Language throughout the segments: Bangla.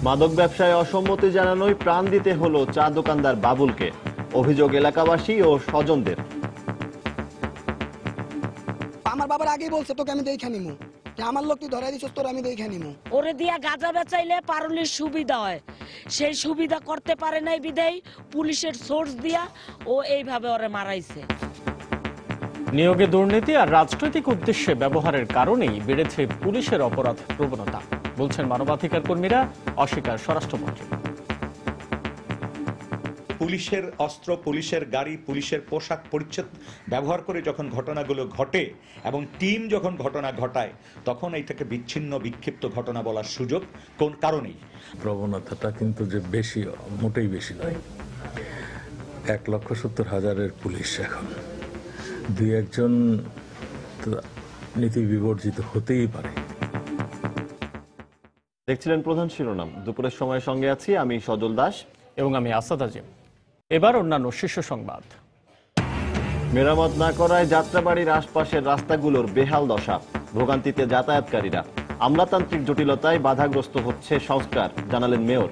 মাদক ব্যবসায় অসম্মতি জানানোয় প্রাণ দিতে হলো চা দোকানদার বাবুলকে। অভিযোগ এলাকাবাসী ও স্বজনদের। আমার বাবার আগেই বলছে তোকে আমি দেখে নিমু, আমার লোক তুই ধরাই দিছিস, তোর আমি দেখে নিমু। ওরে দিয়া গাঁজা বেচাইলে পারুলির সুবিধা হয়, সেই সুবিধা করতে পারে নাই বিদেই পুলিশের সোর্স দিয়া ও এইভাবে ওরে মারাইছে। নিয়োগে দুর্নীতি আর রাজনৈতিক উদ্দেশ্যে ব্যবহারের কারণেই বেড়েছে পুলিশের অপরাধ প্রবণতা, বলছেন মানবাধিকার কর্মীরা, অস্বীকার স্বরাষ্ট্রমন্ত্রী। পুলিশের অস্ত্র, পুলিশের গাড়ি, পুলিশের পোশাক পরিচ্ছদ ব্যবহার করে যখন ঘটনাগুলো ঘটে এবং টিম যখন ঘটনা ঘটায়, তখন এইটাকে বিচ্ছিন্ন বিক্ষিপ্ত ঘটনা বলার সুযোগ কোন কারণেই। প্রবণতাটা কিন্তু যে বেশি, মোটেই বেশি নয়। 1,70,000-এর পুলিশ এখন, দুই একজন নীতি বিবর্জিত হতেই পারে। দেখছিলেন প্রধান শিরোনাম। দুপুরের সময় সঙ্গে আছি আমি সজল দাস এবং আমি আসাদ আজিম। এবার অন্যান্য শীর্ষ সংবাদ। মেরামত না করায় যাত্রাবাড়ির আশপাশের রাস্তাগুলোর বেহাল দশা, ভোগান্তিতে যাতায়াতকারীরা। আমলাতান্ত্রিক জটিলতায় বাধাগ্রস্ত হচ্ছে সংস্কার, জানালেন মেয়র।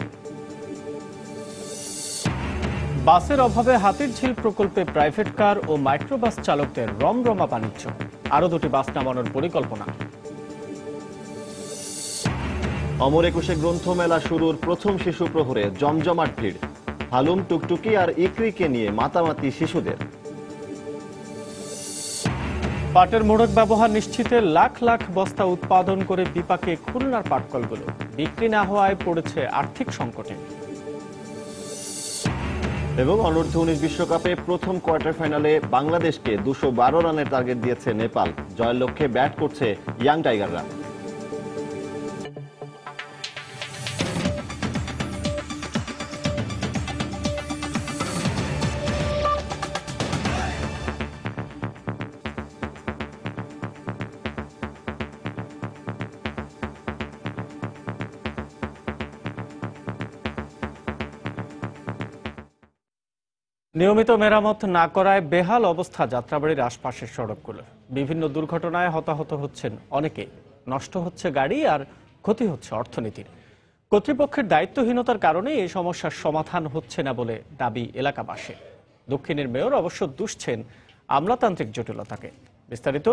বাসের অভাবে হাতিরঝিল প্রকল্পে প্রাইভেট কার ও মাইক্রোবাস চালকদের রমরমা বাণিজ্য, আরো 2টি বাস নামানোর পরিকল্পনা। অমর একুশে গ্রন্থমেলা শুরুর প্রথম শিশু প্রহরে জমজমাট ভিড়, হালুম, টুকটুকি আর ইকরিকে নিয়ে মাতামাতি শিশুদের। পাটের মোড়ক ব্যবহার নিশ্চিতে লাখ লাখ বস্তা উৎপাদন করে বিপাকে খুলনার পাটকলগুলো, বিক্রি না হওয়ায় পড়েছে আর্থিক সংকটে। এবং অনূর্ধ্ব-19 বিশ্বকাপে প্রথম কোয়ার্টার ফাইনালে বাংলাদেশকে 212 রানের টার্গেট দিয়েছে নেপাল। জয়ের লক্ষ্যে ব্যাট করছে ইয়াং টাইগাররা। নিয়মিত মেরামত না করায় বেহাল অবস্থা যাত্রাবাড়ির আশপাশের সড়কগুলো। বিভিন্ন দুর্ঘটনায় হতাহত হচ্ছেন অনেকে, নষ্ট হচ্ছে গাড়ি আর ক্ষতি হচ্ছে অর্থনীতির। কর্তৃপক্ষের দায়িত্বহীনতার কারণে এই সমস্যার সমাধান হচ্ছে না বলে দাবি এলাকাবাসী। দক্ষিণের মেয়র অবশ্য দুষছেন আমলাতান্ত্রিক জটিলতাকে। বিস্তারিত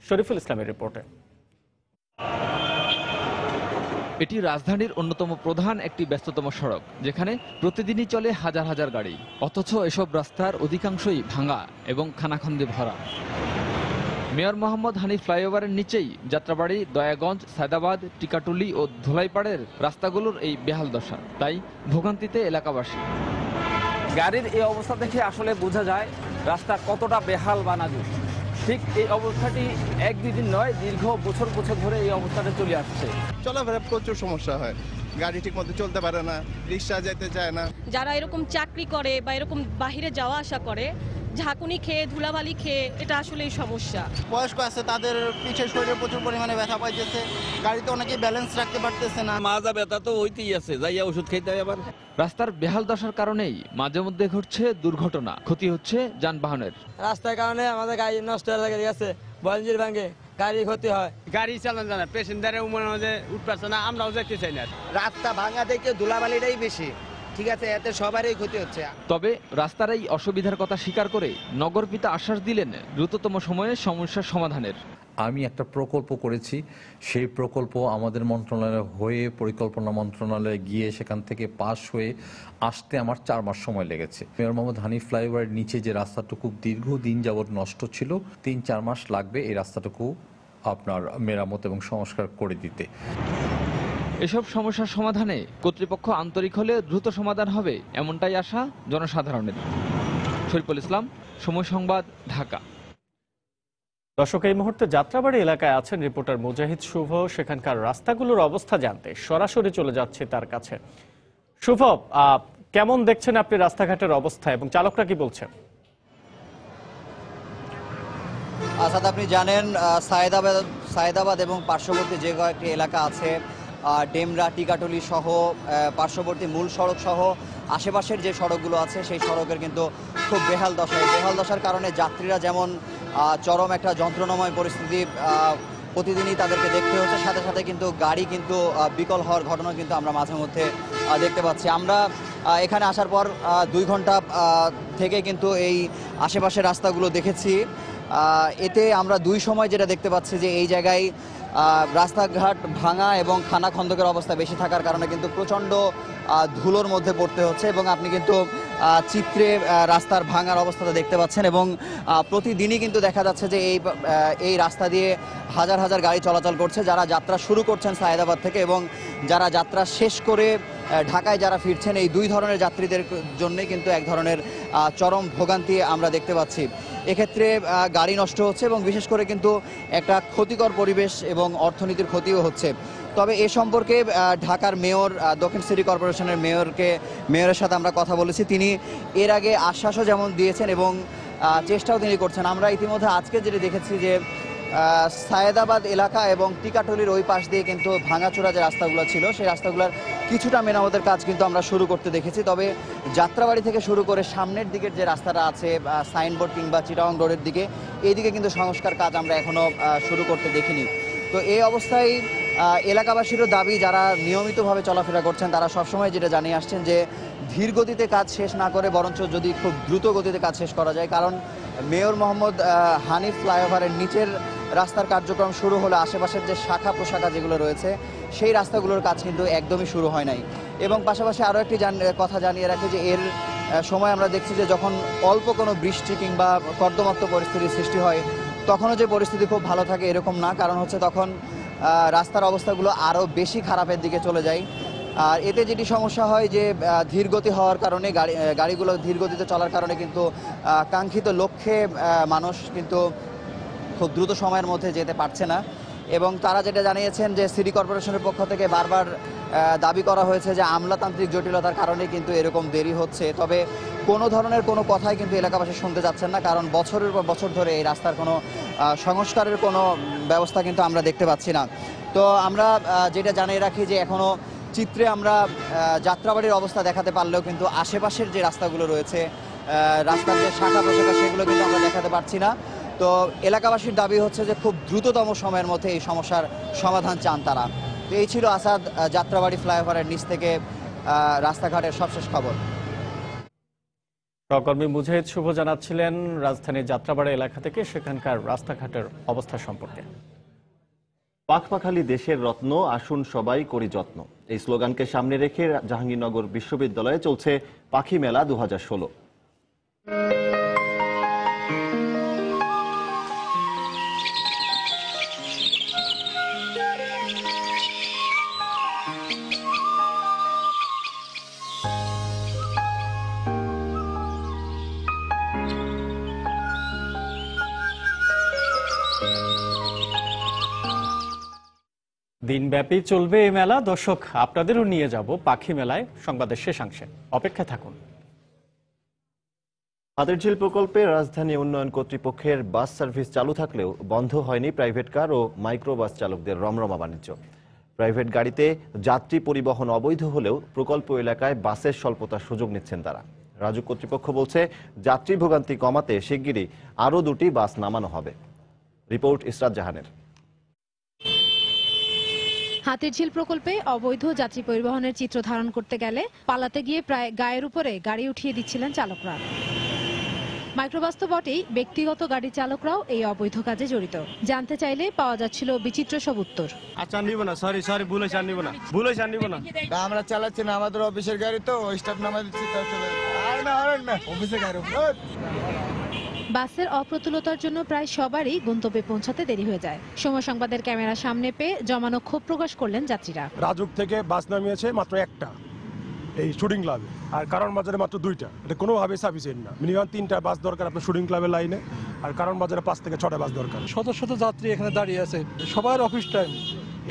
শরীফুল ইসলামের রিপোর্টে। এটি রাজধানীর অন্যতম প্রধান একটি ব্যস্ততম সড়ক, যেখানে প্রতিদিনই চলে হাজার হাজার গাড়ি, অথচ এসব রাস্তার অধিকাংশই ভাঙা এবং খানাখন্দে ভরা। মেয়র মোহাম্মদ হানিফ ফ্লাইওভারের নিচেই যাত্রাবাড়ি, দয়াগঞ্জ, সায়দাবাদ, টিকাটুলি ও ধুলাইপাড়ের রাস্তাগুলোর এই বেহাল দশা, তাই ভোগান্তিতে এলাকাবাসী। গাড়ির এই অবস্থা দেখে আসলে বোঝা যায় রাস্তা কতটা বেহাল বা নাজুক। ঠিক এই অবস্থাটি 1-2 দিন নয়, দীর্ঘ বছর বছর ধরে এই অবস্থাটা চলে আসছে। চলাফেরা প্রচুর সমস্যা হয়, গাড়ি ঠিক মতো চলতে পারে না, রিক্সা যেতে চায় না। যারা এরকম চাকরি করে বা এরকম বাহিরে যাওয়া আসা করে, ঝাঁকুনি খেয়ে, ধুলাবালি খেয়ে, এটা আসলেই সমস্যা। বয়স্ক আছে, তাদের পিঠের শরীরে প্রচুর পরিমাণে ব্যথা পাইতেছে, গাড়িতে অনেকেই ব্যালেন্স রাখতে পারতেছে না। মাজা ব্যথা তো হইতেই আছে, যাইয়া ওষুধ খেতে হয় আবার। রাস্তার বেহাল দশার কারণেই মাঝে মধ্যে ঘটছে দুর্ঘটনা, ক্ষতি হচ্ছে যানবাহনের। রাস্তার কারণে আমাদের গাড়ি নষ্ট হয়ে গেছে, বঞ্জির ভাঙে গাড়ি ক্ষতি হয়, গাড়ি চালানো যায় না, পেসেঞ্জারের মনে উঠতেছে না, আমরাও যেতে চাই না। রাস্তা ভাঙা দেখে ধুলাবালিটাই বেশি, ঠিক আছে, এতে সবারই ক্ষতি হচ্ছে। তবে রাস্তার এই অসুবিধার কথা স্বীকার করে নগরপিতা আশ্বাস দিলেন দ্রুততম সময়ে সমস্যার সমাধানের। আমি একটা প্রকল্প করেছি, সেই প্রকল্প আমাদের মন্ত্রণালয় হয়ে পরিকল্পনা মন্ত্রণালয়ে গিয়ে সেখান থেকে পাশ হয়ে আসতে আমার 4 মাস সময় লেগেছে। মেয়র মোহাম্মদ হানিফ ফ্লাইওভারের নিচে যে রাস্তাটুকু দীর্ঘদিন যাবৎ নষ্ট ছিল, 3-4 মাস লাগবে এই রাস্তাটুকু আপনার মেরামত এবং সংস্কার করে দিতে। এসব সমস্যার সমাধানে কর্তৃপক্ষ আন্তরিক হলে দ্রুত সমাধান হবে, এমনটাই আশা জনসাধারণের। শরীফুল ইসলাম, সময় সংবাদ, ঢাকা। দর্শক, এই মুহূর্তে যাত্রাবাড়ি এলাকায় আছেন রিপোর্টার মুজাহিদ শুভ। সেখানকার রাস্তাগুলোর অবস্থা জানতে সরাসরি চলে যাচ্ছে তার কাছে। শুভ, কেমন দেখছেন আপনি রাস্তাঘাটের অবস্থা এবং চালকরা কি বলছেন? আসাদ, আপনি জানেন সায়দাবাদ এবং পার্শ্ববর্তী যে কয়েকটি এলাকা আছে, ডেমরা, টিকাটুলি সহ পার্শ্ববর্তী মূল সড়ক সহ আশেপাশের যে সড়কগুলো আছে সেই সড়কের কিন্তু খুব বেহাল দশা। এই বেহাল দশার কারণে যাত্রীরা যেমন চরম একটা যন্ত্রণাময় পরিস্থিতি প্রতিদিনই তাদেরকে দেখতে হচ্ছে, সাথে সাথে কিন্তু গাড়ি কিন্তু বিকল হওয়ার ঘটনা কিন্তু আমরা মাঝে মধ্যে দেখতে পাচ্ছি। আমরা এখানে আসার পর 2 ঘন্টা থেকে কিন্তু এই আশেপাশের রাস্তাগুলো দেখেছি। এতে আমরা 2 সময় যেটা দেখতে পাচ্ছি যে এই জায়গায় রাস্তাঘাট ভাঙা এবং খানা খন্দকের অবস্থা বেশি থাকার কারণে কিন্তু প্রচণ্ড ধুলোর মধ্যে পড়তে হচ্ছে, এবং আপনি কিন্তু চিত্রে রাস্তার ভাঙার অবস্থাটা দেখতে পাচ্ছেন। এবং প্রতিদিনই কিন্তু দেখা যাচ্ছে যে এই রাস্তা দিয়ে হাজার হাজার গাড়ি চলাচল করছে, যারা যাত্রা শুরু করছেন সায়েদাবাদ থেকে এবং যারা যাত্রা শেষ করে ঢাকায় যারা ফিরছেন, এই 2 ধরনের যাত্রীদের জন্যই কিন্তু এক ধরনের চরম ভোগান্তি আমরা দেখতে পাচ্ছি। এক্ষেত্রে গাড়ি নষ্ট হচ্ছে এবং বিশেষ করে কিন্তু একটা ক্ষতিকর পরিবেশ এবং অর্থনীতির ক্ষতিও হচ্ছে। তবে এ সম্পর্কে ঢাকার মেয়র, দক্ষিণ সিটি কর্পোরেশনের মেয়রের সাথে আমরা কথা বলেছি। তিনি এর আগে আশ্বাসও যেমন দিয়েছেন এবং চেষ্টাও তিনি করছেন। আমরা ইতিমধ্যে আজকে যেটা দেখেছি যে সায়েদাবাদ এলাকা এবং টিকাটলির ওই পাশ দিয়ে কিন্তু ভাঙাচোরা যে রাস্তাগুলো ছিল, সেই রাস্তাগুলোর কিছুটা মেরামতের কাজ কিন্তু আমরা শুরু করতে দেখেছি। তবে যাত্রাবাড়ি থেকে শুরু করে সামনের দিকের যে রাস্তাটা আছে সাইনবোর্ড কিংবা চিটাগং রোডের দিকে, এই দিকে কিন্তু সংস্কার কাজ আমরা এখনও শুরু করতে দেখিনি। তো এই অবস্থায় এলাকাবাসীরও দাবি, যারা নিয়মিতভাবে চলাফেরা করছেন তারা সবসময় যেটা জানিয়ে আসছেন যে ধীর গতিতে কাজ শেষ না করে বরঞ্চ যদি খুব দ্রুত গতিতে কাজ শেষ করা যায়, কারণ মেয়র মোহাম্মদ হানিফ ফ্লাইওভারের নিচের রাস্তার কার্যক্রম শুরু হলে আশেপাশের যে শাখা প্রশাখা যেগুলো রয়েছে সেই রাস্তাগুলোর কাজ কিন্তু একদমই শুরু হয় নাই। এবং পাশাপাশি আরও একটি কথা জানিয়ে রাখি যে এর সময় আমরা দেখছি যে যখন অল্প কোনো বৃষ্টি কিংবা কর্দমাক্ত পরিস্থিতির সৃষ্টি হয় তখনও যে পরিস্থিতি খুব ভালো থাকে এরকম না, কারণ হচ্ছে তখন রাস্তার অবস্থাগুলো আরও বেশি খারাপের দিকে চলে যায়। আর এতে যেটি সমস্যা হয় যে ধীরগতি হওয়ার কারণে গাড়িগুলো ধীরগতিতে চলার কারণে কিন্তু কাঙ্ক্ষিত লক্ষ্যে মানুষ কিন্তু খুব দ্রুত সময়ের মধ্যে যেতে পারছে না। এবং তারা যেটা জানিয়েছেন যে সিটি কর্পোরেশনের পক্ষ থেকে বারবার দাবি করা হয়েছে যে আমলাতান্ত্রিক জটিলতার কারণে কিন্তু এরকম দেরি হচ্ছে। তবে কোনো ধরনের কোনো কথাই কিন্তু এলাকাবাসী শুনতে যাচ্ছেন না, কারণ বছরের পর বছর ধরে এই রাস্তার কোনো সংস্কারের কোনো ব্যবস্থা কিন্তু আমরা দেখতে পাচ্ছি না। তো আমরা যেটা জানিয়ে রাখি যে এখনও চিত্রে আমরা যাত্রাবাড়ির অবস্থা দেখাতে পারলেও কিন্তু আশেপাশের যে রাস্তাগুলো রয়েছে, রাস্তার যে শাখা প্রশাখা সেগুলো কিন্তু আমরা দেখাতে পারছি না। তো এলাকাবাসীর দাবি হচ্ছে যে খুব দ্রুততম সময়ের মধ্যে এই সমস্যার সমাধান চান তারা। তো এই ছিল আসাদ যাত্রাবাড়ি ফ্লাইওভারের নিচ থেকে রাস্তাঘাটের সবশেষ খবর। সহকর্মী মুজাহিদ শুভ জানাচ্ছিলেন রাজধানীর যাত্রাবাড়ি এলাকা থেকে সেখানকার রাস্তাঘাটের অবস্থা সম্পর্কে। পাখপাখালি দেশের রত্ন, আসুন সবাই করি যত্ন, এই স্লোগানকে সামনে রেখে জাহাঙ্গীরনগর বিশ্ববিদ্যালয়ে চলছে পাখি মেলা 2016। দিনব্যাপী চলবে এই মেলা। দর্শক, আপনাদেরও নিয়ে যাব পাখি মেলায়। সংবাদের শেষাংশে অপেক্ষায় থাকুন। হাতিরঝিল প্রকল্পে রাজধানী উন্নয়ন কর্তৃপক্ষের বাস সার্ভিস চালু থাকলেও বন্ধ হয়নি প্রাইভেট কার ও মাইক্রোবাস চালকদের রমরমা বাণিজ্য। প্রাইভেট গাড়িতে যাত্রী পরিবহন অবৈধ হলেও প্রকল্প এলাকায় বাসের স্বল্পতার সুযোগ নিচ্ছেন তারা। রাজুক কর্তৃপক্ষ বলছে যাত্রী ভোগান্তি কমাতে শিগগিরই আরও 2টি বাস নামানো হবে। রিপোর্ট ইসরাত জাহানের। হাতিরঝিল প্রকল্পে অবৈধ যাত্রী পরিবহনের চিত্র ধারণ করতে গেলে পালাতে গিয়ে প্রায় গায়ের উপরে গাড়ি উঠিয়ে দিচ্ছিলেন চালকরা। মাইক্রোবাস তো বটেই, ব্যক্তিগত গাড়ি চালকরাও এই অবৈধ কাজে জড়িত। জানতে চাইলে পাওয়া যাচ্ছিল বিচিত্র সব উত্তর। আচ্ছা নিব না, সরি ভুলে নিব না, আমরা চালাচ্ছি না, আমাদের অফিসের গাড়ি তো স্টাফ নামা দিচ্ছি। অফিসের গাড়ি বাসের অপ্রতুলতার জন্য প্রায় সবারই গন্তব্যে পৌঁছাতে দেরি হয়ে যায়। সময় সংবাদের ক্যামেরা সামনে পেয়ে জমানো ক্ষোভ প্রকাশ করলেন যাত্রীরা। রাজুক থেকে বাস নামিয়েছে মাত্র একটা, এই শুটিং ক্লাবে, আর কারণ বাজারে মাত্র 2টা। এটা কোনোভাবে সাফিসিয়েন্ট না। মিনিমাম 3টা বাস দরকার আপনার শুটিং ক্লাবের লাইনে, আর কারণ বাজারে 5 থেকে 6টা বাস দরকার। শত শত যাত্রী এখানে দাঁড়িয়ে আছে, সবার অফিস টাইম।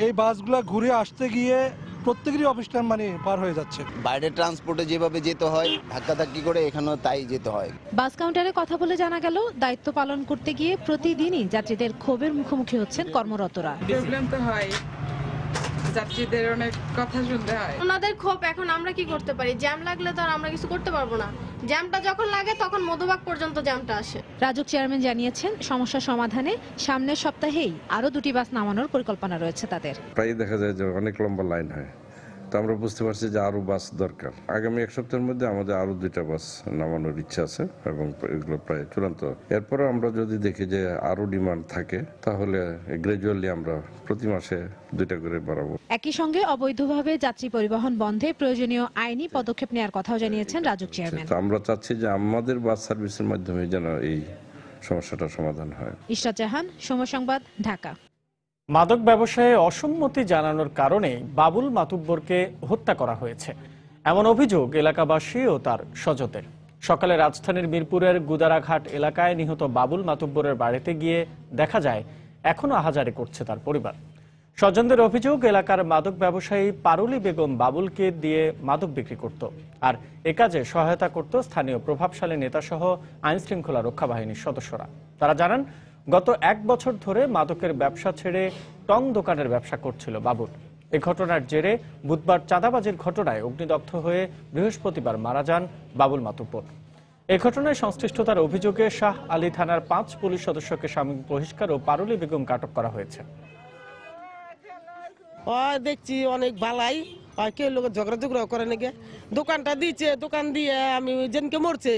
এই বাসগুলো ঘুরে আসতে গিয়ে প্রত্যেকেরই অফিস টাইম পার হয়ে যাচ্ছে। বাইরে ট্রান্সপোর্টে যেভাবে যেতে হয় ধাক্কাধাক্কি করে, এখানেও তাই যেতে হয়। বাস কাউন্টারে কথা বলে জানা গেল দায়িত্ব পালন করতে গিয়ে প্রতিদিনই যাত্রীদের ক্ষোভের মুখোমুখি হচ্ছেন কর্মরতরা। প্রবলেম তো হয়, যাত্রীদের অনেক কথা শুনতে হয়। ওনাদের ক্ষোভ, এখন আমরা কি করতে পারি? জ্যাম লাগলে তো আর আমরা কিছু করতে পারবো না। জ্যামটা যখন লাগে তখন মধুবাগ পর্যন্ত জ্যামটা আসে। রাজুক চেয়ারম্যান জানিয়েছেন সমস্যা সমাধানে সামনের সপ্তাহেই আরো 2টি বাস নামানোর পরিকল্পনা রয়েছে তাদের। প্রায় দেখা যায় যে অনেক লম্বা লাইন হয়, তো আমরা বুঝতে পারছি যে আরো বাস দরকার। আগামী 1 সপ্তাহের মধ্যে আমাদের আরো 2টা বাস নামানোর ইচ্ছা আছে এবং এগুলো প্রায় চূড়ান্ত। এরপরে আমরা যদি দেখি যে আরো ডিমান্ড থাকে তাহলে গ্রাজুয়ালি আমরা প্রতি মাসে 2টা করে বাড়াবো। একই সঙ্গে অবৈধভাবে যাত্রী পরিবহন বন্ধে প্রয়োজনীয় আইনি পদক্ষেপ নেওয়ার কথাও জানিয়েছেন রাজুক চেয়ারম্যান। আমরা চাচ্ছি যে আমাদের বাস সার্ভিসের মাধ্যমে যেন এই সমস্যাটা সমাধান হয়। ইশরাত জাহান, সময় সংবাদ, ঢাকা। মাদক ব্যবসায়ে অসম্মতি জানানোর কারণে বাবুল মাতুব্বরকে হত্যা করা হয়েছে এমন অভিযোগ এলাকাবাসী ও তার স্বজনদের। সকালে রাজধানীর মিরপুরের গুদারাঘাট এলাকায় নিহত বাবুল মাতুব্বরের বাড়িতে গিয়ে দেখা যায় এখনো আহাজারি করছে তার পরিবার। স্বজনদের অভিযোগ, এলাকার মাদক ব্যবসায়ী পারুলি বেগম বাবুলকে দিয়ে মাদক বিক্রি করত আর এ কাজে সহায়তা করত স্থানীয় প্রভাবশালী নেতাসহ আইনশৃঙ্খলা রক্ষা বাহিনীর সদস্যরা। তারা জানান, গত 1 বছর ধরে মাদকের ব্যবসা ছেড়ে টং দোকানের ব্যবসা করছিল বাবুল। এ ঘটনার জেরে বুধবার চাঁদাবাজির ঘটনায় অগ্নিদগ্ধ হয়ে বৃহস্পতিবার মারা যান বাবুল মাতুব্বর। এ ঘটনায় সংশ্লিষ্টতার অভিযোগে শাহ আলী থানার 5 পুলিশ সদস্যকে সাময়িক বহিষ্কার ও পারুলি বেগমকে আটক করা হয়েছে। দেখছি অনেক ভালাই কেউ লোক ঝগড়া করে নাকি দোকানটা দিয়েছে, দোকান দিয়ে আমি যেনকে মরছে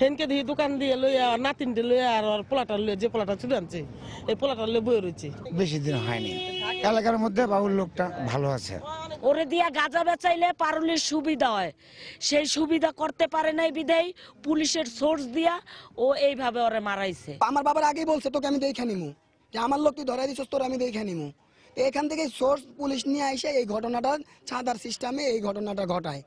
হেনকে দিয়ে দোকান দিয়ে লইয়া নাতিনটে লইয়া আর পোলাটা লইয়া যে পোলাটা ছুটে আনছে এই পোলাটা লইয়া বই রয়েছে। বেশি দিন হয়নি, এলাকার মধ্যে বাবুল লোকটা ভালো আছে। ওরে দিয়া গাঁজা বেচাইলে পারুলির সুবিধা হয়, সেই সুবিধা করতে পারে নাই বিধায় পুলিশের সোর্স দিয়া ও এইভাবে ওরে মারাইছে। আমার বাবার আগেই বলছে তোকে আমি দেখে নিমু, যে আমার লোক তুই ধরাই দিছিস, তোর আমি দেখে নিমু। এখান থেকে সোর্স পুলিশ নিয়ে এসে এই ঘটনাটা ছাদার সিস্টেমে এই ঘটনাটা ঘটায়।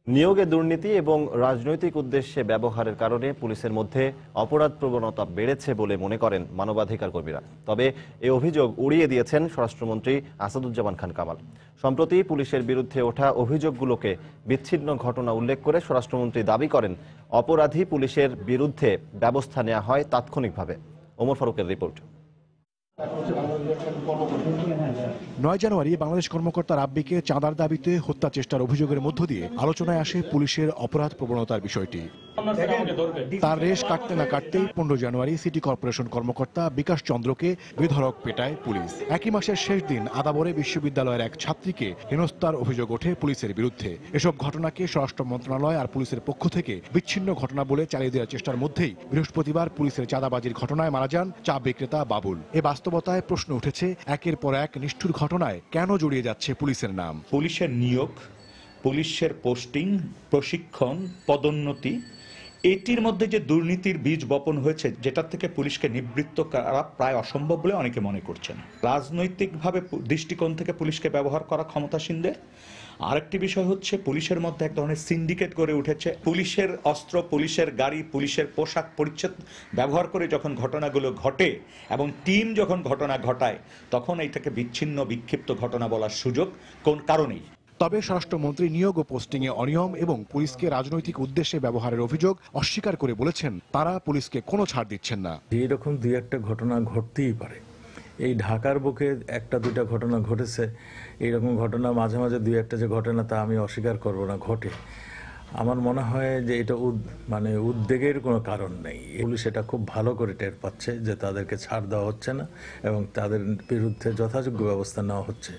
নিয়োগে দুর্নীতি এবং রাজনৈতিক উদ্দেশ্যে ব্যবহারের কারণে পুলিশের মধ্যে অপরাধ প্রবণতা বেড়েছে বলে মনে করেন মানবাধিকার কর্মীরা। তবে এই অভিযোগ উড়িয়ে দিয়েছেন স্বরাষ্ট্রমন্ত্রী আসাদুজ্জামান খান কামাল। সম্প্রতি পুলিশের বিরুদ্ধে ওঠা অভিযোগগুলোকে বিচ্ছিন্ন ঘটনা উল্লেখ করে স্বরাষ্ট্রমন্ত্রী দাবি করেন, অপরাধী পুলিশের বিরুদ্ধে ব্যবস্থা নেওয়া হয় তাৎক্ষণিকভাবে। ওমর ফারুকের রিপোর্ট। 9 জানুয়ারি বাংলাদেশ কর্মকর্তা রাব্বিকে চাঁদার দাবিতে হত্যা চেষ্টার অভিযোগের মধ্য দিয়ে আলোচনায় আসে পুলিশের অপরাধ প্রবণতার বিষয়টি। তার রেশ কাটতে না কাটতেই 15 জানুয়ারি সিটি কর্পোরেশন কর্মকর্তা বিকাশ চন্দ্রকে বেধড়ক পেটায় পুলিশ। একই মাসের শেষ দিন আদাবরে বিশ্ববিদ্যালয়ের এক ছাত্রীকে হেনস্থার অভিযোগ ওঠে পুলিশের বিরুদ্ধে। এসব ঘটনাকে স্বরাষ্ট্র মন্ত্রণালয় আর পুলিশের পক্ষ থেকে বিচ্ছিন্ন ঘটনা বলে চালিয়ে দেওয়ার চেষ্টার মধ্যেই বৃহস্পতিবার পুলিশের চাঁদাবাজির ঘটনায় মারা যান চা বিক্রেতা বাবুল। এ বাস্তবতায় প্রশ্ন উঠেছে, একের পর এক নিষ্ঠুর ঘটনায় কেন জড়িয়ে যাচ্ছে পুলিশের নাম? পুলিশের নিয়োগ, পুলিশের পোস্টিং, প্রশিক্ষণ, পদোন্নতি, এটির মধ্যে যে দুর্নীতির বীজ বপন হয়েছে, যেটার থেকে পুলিশকে নিবৃত্ত করা প্রায় অসম্ভব বলে অনেকে মনে করছেন। রাজনৈতিকভাবে দৃষ্টিকোণ থেকে পুলিশকে ব্যবহার করা ক্ষমতাসীনদের। আরেকটি বিষয় হচ্ছে, পুলিশের মধ্যে এক ধরনের সিন্ডিকেট গড়ে উঠেছে। পুলিশের অস্ত্র, পুলিশের গাড়ি, পুলিশের পোশাক পরিচ্ছদ ব্যবহার করে যখন ঘটনাগুলো ঘটে এবং টিম যখন ঘটনা ঘটায়, তখন এইটাকে বিচ্ছিন্ন বিক্ষিপ্ত ঘটনা বলার সুযোগ কোন কারণেই। তবে স্বরাষ্ট্রমন্ত্রী নিয়োগ ও পোস্টিংয়ে অনিয়ম এবং পুলিশকে রাজনৈতিক উদ্দেশ্যে ব্যবহারের অভিযোগ অস্বীকার করে বলেছেন, তারা পুলিশকে কোনো ছাড় দিচ্ছেন না। এইরকম 2-1টা ঘটনা ঘটতেই পারে। এই ঢাকার বুকে 1-2টা ঘটনা ঘটেছে, এইরকম ঘটনা মাঝে মাঝে 2-1টা যে ঘটে না তা আমি অস্বীকার করব না, ঘটে। আমার মনে হয় যে এটা উদ্বেগের কোনো কারণ নেই। পুলিশ এটা খুব ভালো করে টের পাচ্ছে যে তাদেরকে ছাড় দেওয়া হচ্ছে না এবং তাদের বিরুদ্ধে যথাযোগ্য ব্যবস্থা নেওয়া হচ্ছে।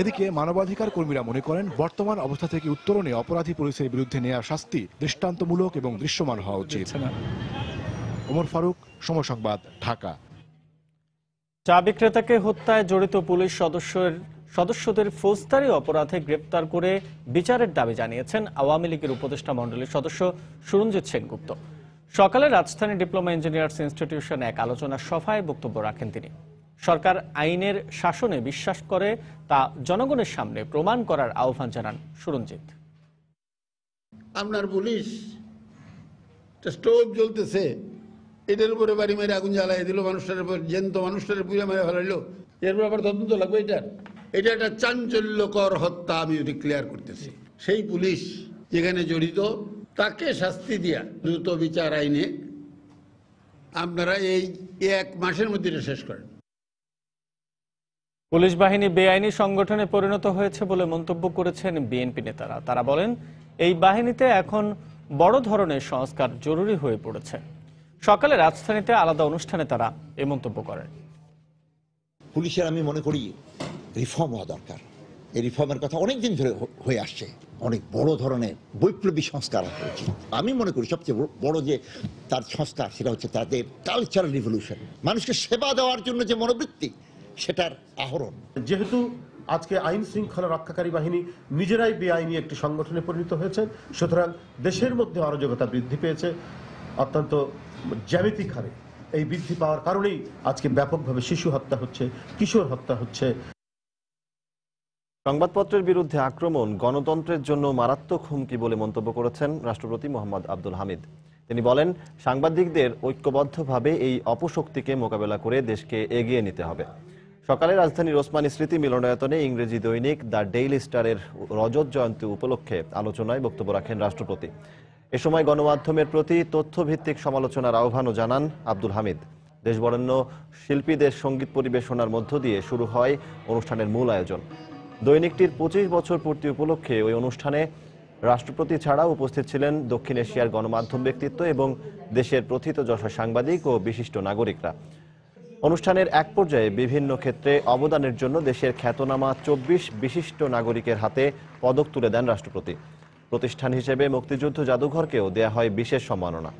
এদিকে মানবাধিকার কর্মীরা মনে করেন, বর্তমান অবস্থা থেকে উত্তরণে অপরাধী পুলিশের বিরুদ্ধে নেওয়া শাস্তি দৃষ্টান্তমূলক এবং দৃশ্যমান হওয়া উচিত। ওমর ফারুক, সময় সংবাদ, ঢাকা। চা বিক্রেতাকে হত্যায় জড়িত পুলিশ সদস্যদের ফৌজদারি অপরাধে গ্রেপ্তার করে বিচারের দাবি জানিয়েছেন আওয়ামী লীগের উপদেষ্টা মণ্ডলীর সদস্য সুরঞ্জিত সেনগুপ্ত। সকালে রাজধানী ডিপ্লোমা ইঞ্জিনিয়ার্স ইনস্টিটিউশনে এক আলোচনা সভায় বক্তব্য রাখেন তিনি। সরকার আইনের শাসনে বিশ্বাস করে তা জনগণের সামনে প্রমাণ করার আহ্বান জানান সুরঞ্জিত। আপনার পুলিশ স্টোভ জ্বলতেছে, এটার উপরে বাড়ি মেরে আগুন জ্বালাই দিল, মানুষটার উপর জ্যান্ত মানুষটার পুজো মেরে ফেলাইলো, এরপর আবার তদন্ত লাগবে। এটা একটা চাঞ্চল্যকর হত্যা, আমি ডিক্লেয়ার করতেছি। সেই পুলিশ যেখানে জড়িত তাকে শাস্তি দিয়া দ্রুত বিচার আইনে আপনারা এই 1 মাসের মধ্যে এটা শেষ করেন। পুলিশ বাহিনী বেআইনি সংগঠনে পরিণত হয়েছে বলে মন্তব্য করেছেন বিএনপি নেতারা। তারা বলেন, এই বাহিনীতে এখন বড় ধরনের সংস্কার জরুরি হয়ে পড়েছে। সকালে রাজধানীতে আলাদা অনুষ্ঠানে তারা এ মন্তব্য করেন। পুলিশের আমি মনে করি রিফর্ম হওয়া দরকার। এই রিফর্মের কথা অনেকদিন ধরে হয়ে আসছে। অনেক বড় ধরনের বৈপ্লবিক সংস্কার হওয়া উচিত। আমি মনে করি সবচেয়ে বড় যে তার সংস্কার সেটা হচ্ছে তাদের কালচারাল রিভলিউশন, মানুষকে সেবা দেওয়ার জন্য যে মনোবৃত্তি সেটার আহরণ। যেহেতু আজকে আইন শৃঙ্খলা রক্ষাকারী বাহিনী নিজেরাই বেআইনি একটি সংগঠনে পরিণত হয়েছে, সুতরাং দেশের মধ্যে অরাজকতা বৃদ্ধি পেয়েছে অত্যন্ত জ্যামিতিক হারে। এই বৃদ্ধি পাওয়ার কারণেই আজকে ব্যাপকভাবে শিশু হত্যা হচ্ছে, কিশোর হত্যা হচ্ছে। সংবাদপত্রের বিরুদ্ধে আক্রমণ গণতন্ত্রের জন্য মারাত্মক হুমকি বলে মন্তব্য করেছেন রাষ্ট্রপতি মোহাম্মদ আব্দুল হামিদ। তিনি বলেন, সাংবাদিকদের ঐক্যবদ্ধভাবে এই অপশক্তিকে মোকাবেলা করে দেশকে এগিয়ে নিতে হবে। সকালে রাজধানীর ওসমানী স্মৃতি মিলনায়তনে ইংরেজি দৈনিক দ্য ডেইলি স্টারের রজত জয়ন্তী উপলক্ষে আলোচনায় বক্তব্য রাখেন রাষ্ট্রপতি। এ সময় গণমাধ্যমের প্রতি তথ্যভিত্তিক সমালোচনার আহ্বানও জানান আব্দুল হামিদ। দেশবরেণ্য শিল্পীদের সঙ্গীত পরিবেশনার মধ্য দিয়ে শুরু হয় অনুষ্ঠানের মূল আয়োজন। দৈনিকটির 25 বছর পূর্তি উপলক্ষে ওই অনুষ্ঠানে রাষ্ট্রপতি ছাড়াও উপস্থিত ছিলেন দক্ষিণ এশিয়ার গণমাধ্যম ব্যক্তিত্ব এবং দেশের প্রথিতযশা সাংবাদিক ও বিশিষ্ট নাগরিকরা। অনুষ্ঠানের এক পর্যায়ে বিভিন্ন ক্ষেত্রে অবদানের জন্য দেশের খ্যাতনামা 24 বিশিষ্ট নাগরিকের হাতে পদক তুলে দেন রাষ্ট্রপতি। প্রতিষ্ঠান হিসেবে মুক্তিযুদ্ধ জাদুঘরকেও দেয়া হয় বিশেষ সম্মাননা।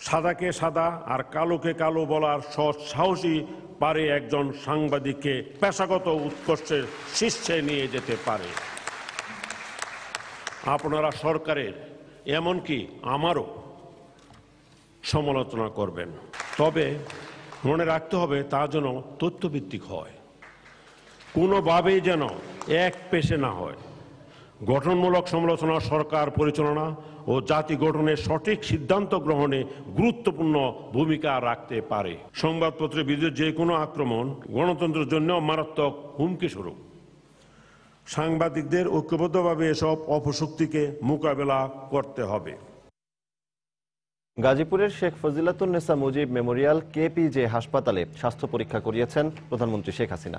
সাদাকে সাদা আর কালোকে কালো বলার সৎ সাহসী পারে একজন সাংবাদিককে পেশাগত উৎকর্ষের শীর্ষে নিয়ে যেতে পারে। আপনারা সরকারের এমনকি আমারও সমালোচনা করবেন, তবে মনে রাখতে হবে তা যেন তথ্যভিত্তিক হয়, কোনোভাবেই যেন এক পেশে না হয়। গঠনমূলক সমালোচনা সরকার পরিচালনা ও জাতি গঠনের সঠিক সিদ্ধান্ত গ্রহণে গুরুত্বপূর্ণ ভূমিকা রাখতে পারে। সংবাদপত্রের বিরুদ্ধে যে কোনো আক্রমণ গণতন্ত্রের জন্য মারাত্মক হুমকি স্বরূপ। সাংবাদিকদের ঐক্যবদ্ধভাবে এসব অপশক্তিকে মোকাবেলা করতে হবে। গাজীপুরের শেখ ফজিলাতুন্নেসা মুজিব মেমোরিয়াল কেপিজে হাসপাতালে স্বাস্থ্য পরীক্ষা করিয়েছেন প্রধানমন্ত্রী শেখ হাসিনা।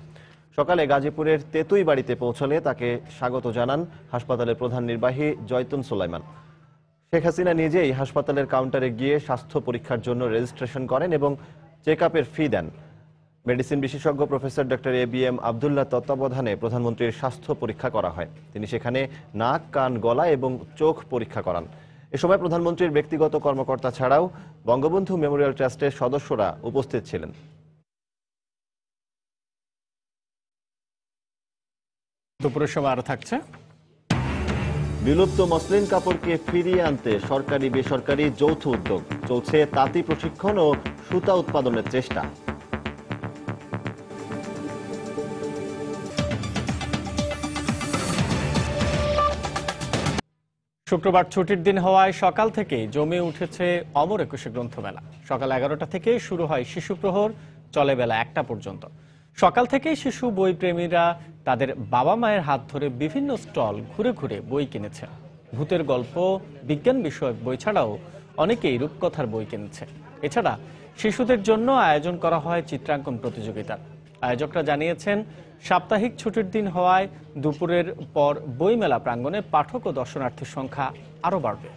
সকালে গাজীপুরের তেতুই বাড়িতে পৌঁছলে তাকে স্বাগত জানান হাসপাতালের প্রধান নির্বাহী জয়তুন সুলাইমান। শেখ হাসিনা নিজেই হাসপাতালের কাউন্টারে গিয়ে স্বাস্থ্য পরীক্ষার জন্য রেজিস্ট্রেশন করেন এবং চেক আপের ফি দেন। মেডিসিন বিশেষজ্ঞ প্রফেসর ডক্টর এবিএম আবদুল্লাহ তত্ত্বাবধানে প্রধানমন্ত্রীর স্বাস্থ্য পরীক্ষা করা হয়। তিনি সেখানে নাক, কান, গলা এবং চোখ পরীক্ষা করান। এ সময় প্রধানমন্ত্রীর ব্যক্তিগত কর্মকর্তা ছাড়াও বঙ্গবন্ধু মেমোরিয়াল ট্রাস্টের সদস্যরা উপস্থিত ছিলেন। দুপুরের সময় আরো থাকছে। বিলুপ্ত মসলিন কাপড়কে ফিরিয়ে আনতে সরকারি বেসরকারি যৌথ উদ্যোগ। চলছে তাঁতি প্রশিক্ষণ ও সুতা উৎপাদনের চেষ্টা। শুক্রবার ছুটির দিন হওয়ায় সকাল থেকেই জমে উঠেছে অমর একুশে গ্রন্থমেলা। সকাল 11টা থেকে শুরু হয় শিশু প্রহর, চলে বেলা 1টা পর্যন্ত। সকাল থেকেই শিশু বই প্রেমীরা তাদের বাবা মায়ের হাত ধরে বিভিন্ন স্টল ঘুরে ঘুরে বই কিনেছে। ভূতের গল্প, বিজ্ঞান বিষয়ক বই ছাড়াও অনেকেই রূপকথার বই কিনেছে। এছাড়া শিশুদের জন্য আয়োজন করা হয় চিত্রাঙ্কন প্রতিযোগিতার। আয়োজকরা জানিয়েছেন, সাপ্তাহিক ছুটির দিন হওয়ায় দুপুরের পর বইমেলা প্রাঙ্গণে পাঠক ও দর্শনার্থীর সংখ্যা আরও বাড়বে।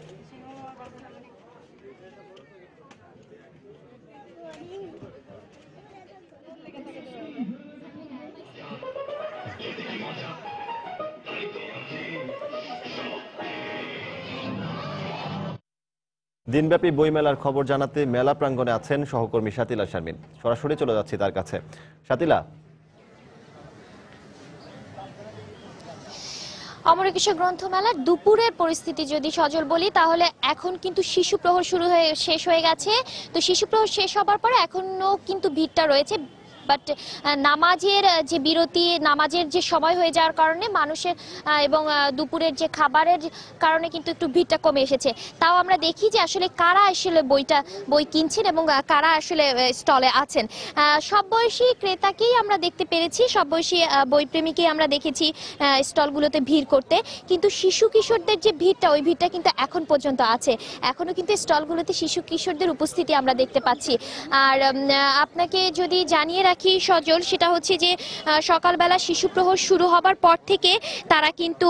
দিনব্যাপী বইমেলার খবর জানাতে মেলা প্রাঙ্গণে আছেন সহকর্মী শাতিলা শারমিন। সরাসরি চলে যাচ্ছি তার কাছে। শাতিলা, অমর একুশে গ্রন্থমেলার দুপুরের পরিস্থিতি যদি সজল বলি, তাহলে এখন কিন্তু শিশু প্রহর শেষ হয়ে গেছে। তো শিশু প্রহর শেষ হবার পরে এখনো কিন্তু ভিড়টা রয়েছে, বাট নামাজের যে বিরতি, নামাজের যে সময় হয়ে যাওয়ার কারণে মানুষের এবং দুপুরের যে খাবারের কারণে কিন্তু একটু ভিড়টা কমে এসেছে। তাও আমরা দেখি যে আসলে কারা আসলে বই কিনছেন এবং কারা আসলে স্টলে আছেন। সব বয়সী ক্রেতাকেই আমরা দেখতে পেরেছি, সব বয়সী বইপ্রেমীকেই আমরা দেখেছি স্টলগুলোতে ভিড় করতে। কিন্তু শিশু কিশোরদের যে ভিড়টা, ওই ভিড়টা কিন্তু এখন পর্যন্ত আছে। এখনো কিন্তু স্টলগুলোতে শিশু কিশোরদের উপস্থিতি আমরা দেখতে পাচ্ছি। আর আপনাকে যদি জানিয়ে রাখি সজল, সেটা হচ্ছে যে সকালবেলা শিশু প্রহর শুরু হবার পর থেকে তারা কিন্তু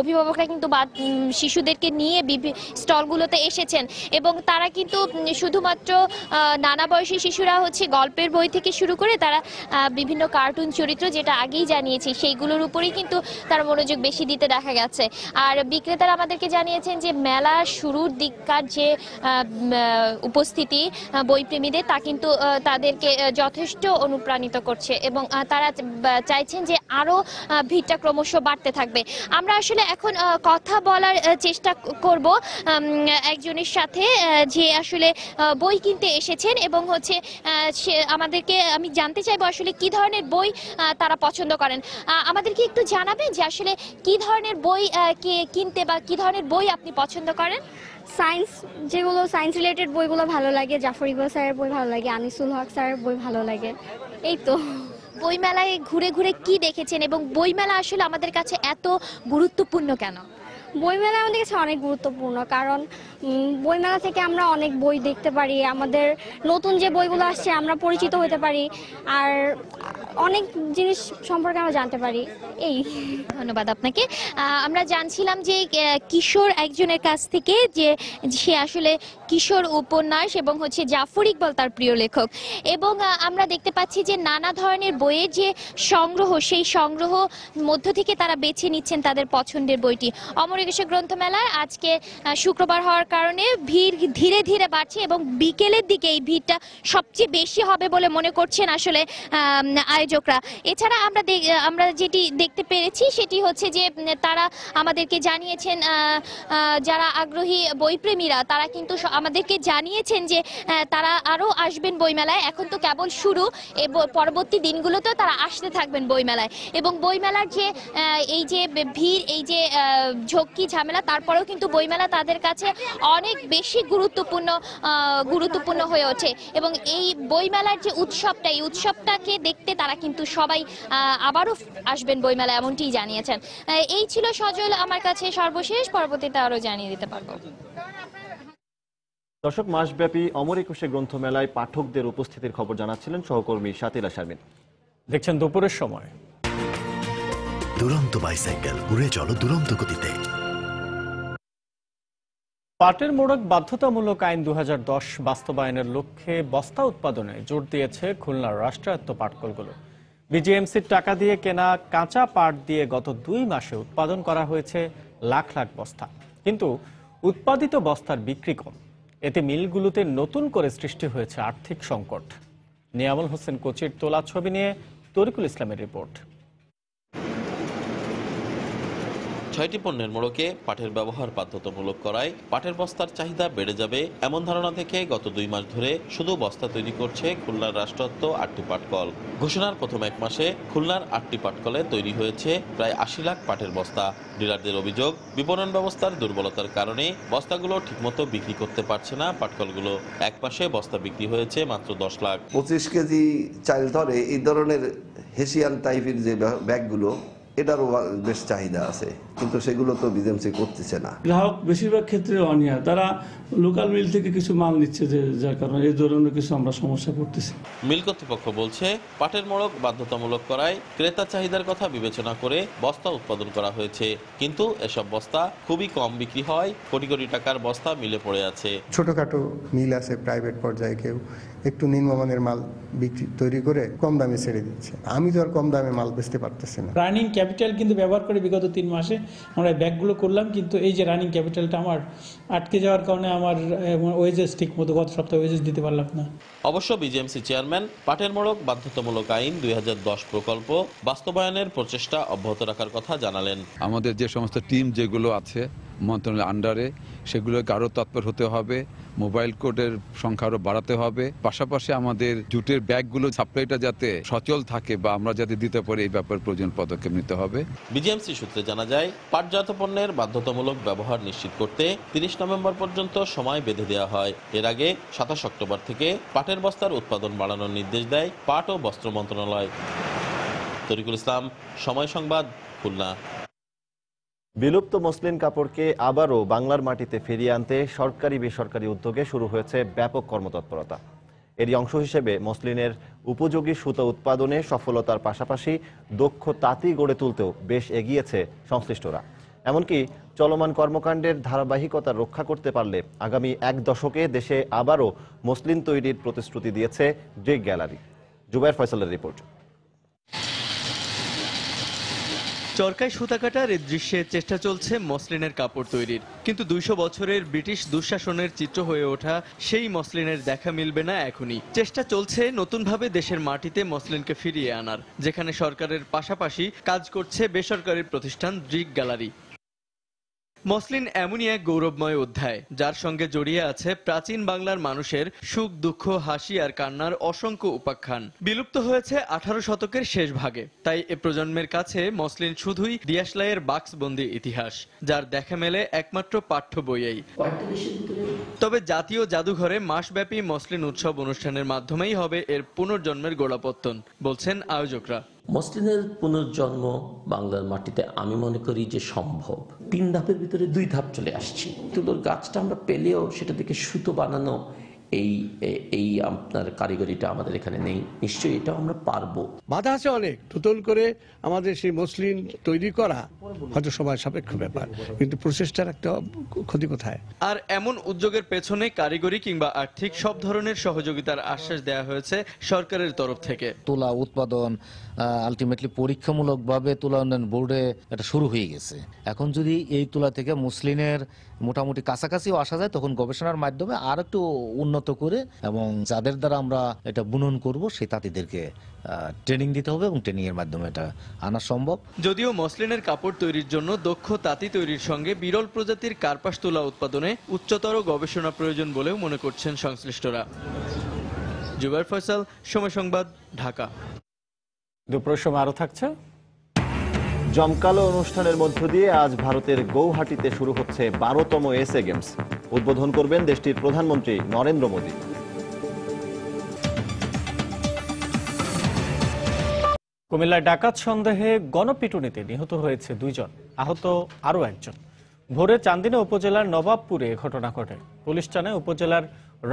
অভিভাবকরা কিন্তু শিশুদেরকে নিয়ে স্টলগুলোতে এসেছেন এবং তারা কিন্তু শুধুমাত্র নানা বয়সী শিশুরা হচ্ছে গল্পের বই থেকে শুরু করে তারা বিভিন্ন কার্টুন চরিত্র, যেটা আগেই জানিয়েছি, সেইগুলোর উপরেই কিন্তু তারা মনোযোগ বেশি দিতে দেখা গেছে। আর বিক্রেতারা আমাদেরকে জানিয়েছেন যে মেলা শুরুর দিককার যে উপস্থিতি বইপ্রেমীদের, তা কিন্তু তাদেরকে যথেষ্ট অনুপ্রাণিত করছে এবং তারা চাইছেন যে আরও ভিড়টা ক্রমশ বাড়তে থাকবে। আমরা আসলে এখন কথা বলার চেষ্টা করব একজনের সাথে যে আসলে বই কিনতে এসেছেন এবং হচ্ছে আমাদেরকে আমি জানতে চাইবো আসলে কি ধরনের বই তারা পছন্দ করেন। আমাদেরকে একটু জানাবেন যে আসলে কি ধরনের বই কিনতে বা কি ধরনের বই আপনি পছন্দ করেন? সায়েন্স, যেগুলো সায়েন্স রিলেটেড বইগুলো ভালো লাগে, জাফর ইকবাল স্যারের বই ভালো লাগে, আনিসুল হক স্যারের বই ভালো লাগে। এই তো। বইমেলায় ঘুরে ঘুরে কি দেখেছেন এবং বইমেলা আসলে আমাদের কাছে এত গুরুত্বপূর্ণ কেন? বইমেলা আমাদের কাছে অনেক গুরুত্বপূর্ণ, কারণ বইমেলা থেকে আমরা অনেক বই দেখতে পারি, আমাদের নতুন যে বইগুলো আসছে আমরা পরিচিত হতে পারি, আর অনেক জিনিস সম্পর্কে আমরা জানতে পারি। এই, ধন্যবাদ আপনাকে। আমরা জানছিলাম যে কিশোর একজনের কাছ থেকে যে সে আসলে কিশোর উপন্যাস এবং হচ্ছে জাফর ইকবাল তার প্রিয় লেখক, এবং আমরা দেখতে পাচ্ছি যে নানা ধরনের বইয়ের যে সংগ্রহ, সেই সংগ্রহ মধ্য থেকে তারা বেছে নিচ্ছেন তাদের পছন্দের বইটি। অমর একুশে গ্রন্থমেলায় আজকে শুক্রবার হওয়ার কারণে ভিড় ধীরে ধীরে বাড়ছে এবং বিকেলের দিকে এই ভিড়টা সবচেয়ে বেশি হবে বলে মনে করছেন আসলে আয়োজকরা। এছাড়া আমরা যেটি দেখতে পেরেছি সেটি হচ্ছে যে তারা আমাদেরকে জানিয়েছেন, যারা আগ্রহী বইপ্রেমীরা তারা কিন্তু আমাদেরকে জানিয়েছেন যে তারা আরও আসবেন বইমেলায়। এখন তো কেবল শুরু, পরবর্তী দিনগুলোতেও তারা আসতে থাকবেন বইমেলায় এবং বইমেলার যে এই যে ভিড়, এই যে ঝক্কি ঝামেলা, তারপরেও কিন্তু বইমেলা তাদের কাছে অনেক বেশি গুরুত্বপূর্ণ হয়ে ওঠে এবং এই বইমেলার যে উৎসবটা, এই উৎসবটাকে দেখতে তারা কিন্তু সবাই আবারও আসবেন বইমেলা, এমনটি জানিয়েছেন। এই ছিল সজল আমার কাছে সর্বশেষ, পরবর্তীতে আরো জানিয়ে দিতে পারবো। দর্শক, মাসব্যাপী অমর একুশে গ্রন্থমেলায় পাঠকদের উপস্থিতির খবর জানাচ্ছিলেন সহকর্মী শাতিলা শারমিন। দেখছেন দুপুরের সময়। দুরন্ত বাইসাইকেল, উড়ে চলো দুরন্ত গতিতে। পাটের মোড়ক বাধ্যতামূলক আইন 2010 বাস্তবায়নের লক্ষ্যে বস্তা উৎপাদনে জোর দিয়েছে খুলনার রাষ্ট্রায়ত্ত পাটকলগুলো। বিজিএমসির টাকা দিয়ে কেনা কাঁচা পাট দিয়ে গত 2 মাসে উৎপাদন করা হয়েছে লাখ লাখ বস্তা, কিন্তু উৎপাদিত বস্তার বিক্রি কম। এতে মিলগুলোতে নতুন করে সৃষ্টি হয়েছে আর্থিক সংকট। নিয়ামুল হোসেন কোচির তোলা ছবি নিয়ে তরিকুল ইসলামের রিপোর্ট। 6টি পণ্যের মোড়কে পাটের ব্যবহার বাধ্যতামূলক করায় পাটের বস্তার চাহিদা বেড়ে যাবে এমন ধারণা থেকে গত 2 মাস ধরে শুধু বস্তা তৈরি করছে খুলনার রাষ্ট্রায়ত্ত 8টি পাটকল। ঘোষণার প্রথম 1 মাসে খুলনার 8টি পাটকলে তৈরি হয়েছে প্রায় 80 লাখ পাটের বস্তা। ডিলারদের অভিযোগ, বিপণন ব্যবস্থার দুর্বলতার কারণে বস্তাগুলো ঠিকমতো বিক্রি করতে পারছে না পাটকলগুলো। এক মাসে বস্তা বিক্রি হয়েছে মাত্র 10 লাখ। 25 কেজি চাল ধরে এই ধরনের হেসিয়ান টাইপের যে ব্যাগগুলো, এটারও বেশ চাহিদা আছে, কিন্তু সেগুলো তো বিজিএমসি করতেছে না। গ্রাহক বেশিরভাগ ক্ষেত্রে অনিয়া, তারা লোকাল মিল থেকে কিছু মাল নিচ্ছে, যার কারণে এই ধরনের কিছু আমরা সমস্যা পড়তেছি। মিল কর্তৃপক্ষ বলছে পাটের মোড়ক বাধ্যতামূলক করায় ক্রেতা চাহিদার কথা বিবেচনা করে বস্তা উৎপাদন করা হয়েছে, কিন্তু এসব বস্তা খুবই কম বিক্রি হয়। কোটি কোটি টাকার বস্তা মিলে পড়ে আছে। ছোটখাটো মিল আছে প্রাইভেট পর্যায়ে, কেউ একটু নিম্নমানের মাল তৈরি করে কম দামে ছেড়ে দিচ্ছে। আমি তো আর কম দামে মাল বেচতে পারতেছি না। রানিং ক্যাপিটাল কিন্তু ব্যবহার করে বিগত 3 মাসে আমরা ব্যাগগুলো করলাম, কিন্তু এই যে রানিং ক্যাপিটালটা আমার আটকে যাওয়ার কারণে আমার ওয়েজেস ঠিক মতো গত সপ্তাহে ওয়েজেস দিতে পারলাম না। অবশ্য বিজিএমসি চেয়ারম্যান পাটের মোড়ক বাধ্যতামূলক আইন 2010 প্রকল্প বাস্তবায়নের প্রচেষ্টা অব্যাহত রাখার কথা জানালেন। আমাদের যে সমস্ত টিম যেগুলো আছে মন্ত্রণালয়ের আন্ডারে, সেগুলোকে আরও তৎপর হতে হবে, মোবাইল কোডের সংখ্যা আরও বাড়াতে হবে। পাশাপাশি আমাদের জুটের ব্যাগগুলো সাপ্লাইটা যাতে সচল থাকে বা আমরা যাতে দিতে পারি, এই ব্যাপারে প্রয়োজন পদক্ষেপ নিতে হবে। বিজিএমসি সূত্রে জানা যায়, পাটজাত পণ্যের বাধ্যতামূলক ব্যবহার নিশ্চিত করতে 30 নভেম্বর পর্যন্ত সময় বেঁধে দেওয়া হয়। এর আগে 27 অক্টোবর থেকে পাটের বস্তার উৎপাদন বাড়ানোর নির্দেশ দেয় পাট ও বস্ত্র মন্ত্রণালয়। তরিকুল ইসলাম, সময় সংবাদ, খুলনা। বিলুপ্ত মসলিন কাপড়কে আবারও বাংলার মাটিতে ফিরিয়ে আনতে সরকারি বেসরকারি উদ্যোগে শুরু হয়েছে ব্যাপক কর্মতৎপরতা। এরই অংশ হিসেবে মসলিনের উপযোগী সুতা উৎপাদনে সফলতার পাশাপাশি দক্ষ তাঁতি গড়ে তুলতেও বেশ এগিয়েছে সংশ্লিষ্টরা। এমনকি চলমান কর্মকাণ্ডের ধারাবাহিকতা রক্ষা করতে পারলে আগামী 1 দশকে দেশে আবারও মসলিন তৈরির প্রতিশ্রুতি দিয়েছে ব্রিক গ্যালারি। জুবায়ের ফয়সালের রিপোর্ট। চরকায় সুতা কাটার এ দৃশ্যে চেষ্টা চলছে মসলিনের কাপড় তৈরির, কিন্তু 200 বছরের ব্রিটিশ দুঃশাসনের চিত্র হয়ে ওঠা সেই মসলিনের দেখা মিলবে না এখনই। চেষ্টা চলছে নতুনভাবে দেশের মাটিতে মসলিনকে ফিরিয়ে আনার, যেখানে সরকারের পাশাপাশি কাজ করছে বেসরকারি প্রতিষ্ঠান ব্রিক গ্যালারি। মসলিন এমনই এক গৌরবময় অধ্যায়, যার সঙ্গে জড়িয়ে আছে প্রাচীন বাংলার মানুষের সুখ দুঃখ হাসি আর কান্নার অসংখ্য উপাখ্যান। বিলুপ্ত হয়েছে 18 শতকের শেষ ভাগে, তাই এ প্রজন্মের কাছে মসলিন শুধুই দিয়াশলাইয়ের বাক্সবন্দি ইতিহাস, যার দেখা মেলে একমাত্র পাঠ্য বইয়েই। তবে জাতীয় জাদুঘরে মাসব্যাপী মসলিন উৎসব অনুষ্ঠানের মাধ্যমেই হবে এর পুনর্জন্মের গোড়াপত্তন, বলছেন আয়োজকরা। মসলিনের পুনর্জন্ম বাংলার মাটিতে আমি মনে করি যে সম্ভব। 3 ধাপের ভিতরে 2 ধাপ চলে আসছি। তুলোর গাছটা আমরা পেলেও সেটা থেকে সুতো বানানো এই আপনার কারিগরিটা আমাদের এখানে নেই। নিশ্চয়ই এটা আমরা পারবো। বাধা আছে অনেক, নতুন করে আমাদের সেই মসলিন তৈরি করা হয়তো সময় সাপেক্ষ ব্যাপার, কিন্তু প্রচেষ্টার একটা ক্ষতি কোথায়। আর এমন উদ্যোগের পেছনে কারিগরি কিংবা আর্থিক সব ধরনের সহযোগিতার আশ্বাস দেওয়া হয়েছে সরকারের তরফ থেকে। তুলা উৎপাদন আলটিমেটলি পরীক্ষামূলকভাবে তুলা উন্নয়ন বোর্ডে এটা শুরু হয়ে গেছে। এখন যদি এই তুলা থেকে মসলিনের মোটামুটি কাছাকাছিও আসা যায়, তখন গবেষণার মাধ্যমে আর একটু উন্নত করে এবং যাদের দ্বারা আমরা এটা বুনন করব সেই তাঁতিদেরকে ট্রেনিং দিতে হবে এবং ট্রেনিং এর মাধ্যমে এটা আনা সম্ভব। যদিও মসলিনের কাপড় তৈরির জন্য দক্ষ তাঁতি তৈরির সঙ্গে বিরল প্রজাতির কার্পাস তুলা উৎপাদনে উচ্চতর গবেষণা প্রয়োজন বলেও মনে করছেন সংশ্লিষ্টরা। জুবায়ের ফয়সাল, সময় সংবাদ, ঢাকা। দুপুরের সময় আরো থাকছে। জমকালো অনুষ্ঠানের মধ্য দিয়ে আজ ভারতের গৌহাটিতে শুরু হচ্ছে 12তম এসএ গেমস। উদ্বোধন করবেন দেশটির প্রধানমন্ত্রী নরেন্দ্র মোদী। কুমিল্লায় ডাকাত সন্দেহে গণপিটুনিতে নিহত হয়েছে 2 জন, আহত আরো 1 জন। ভোরে চান্দিনা উপজেলার নবাবপুরে ঘটনা ঘটে। পুলিশ জানায় উপজেলার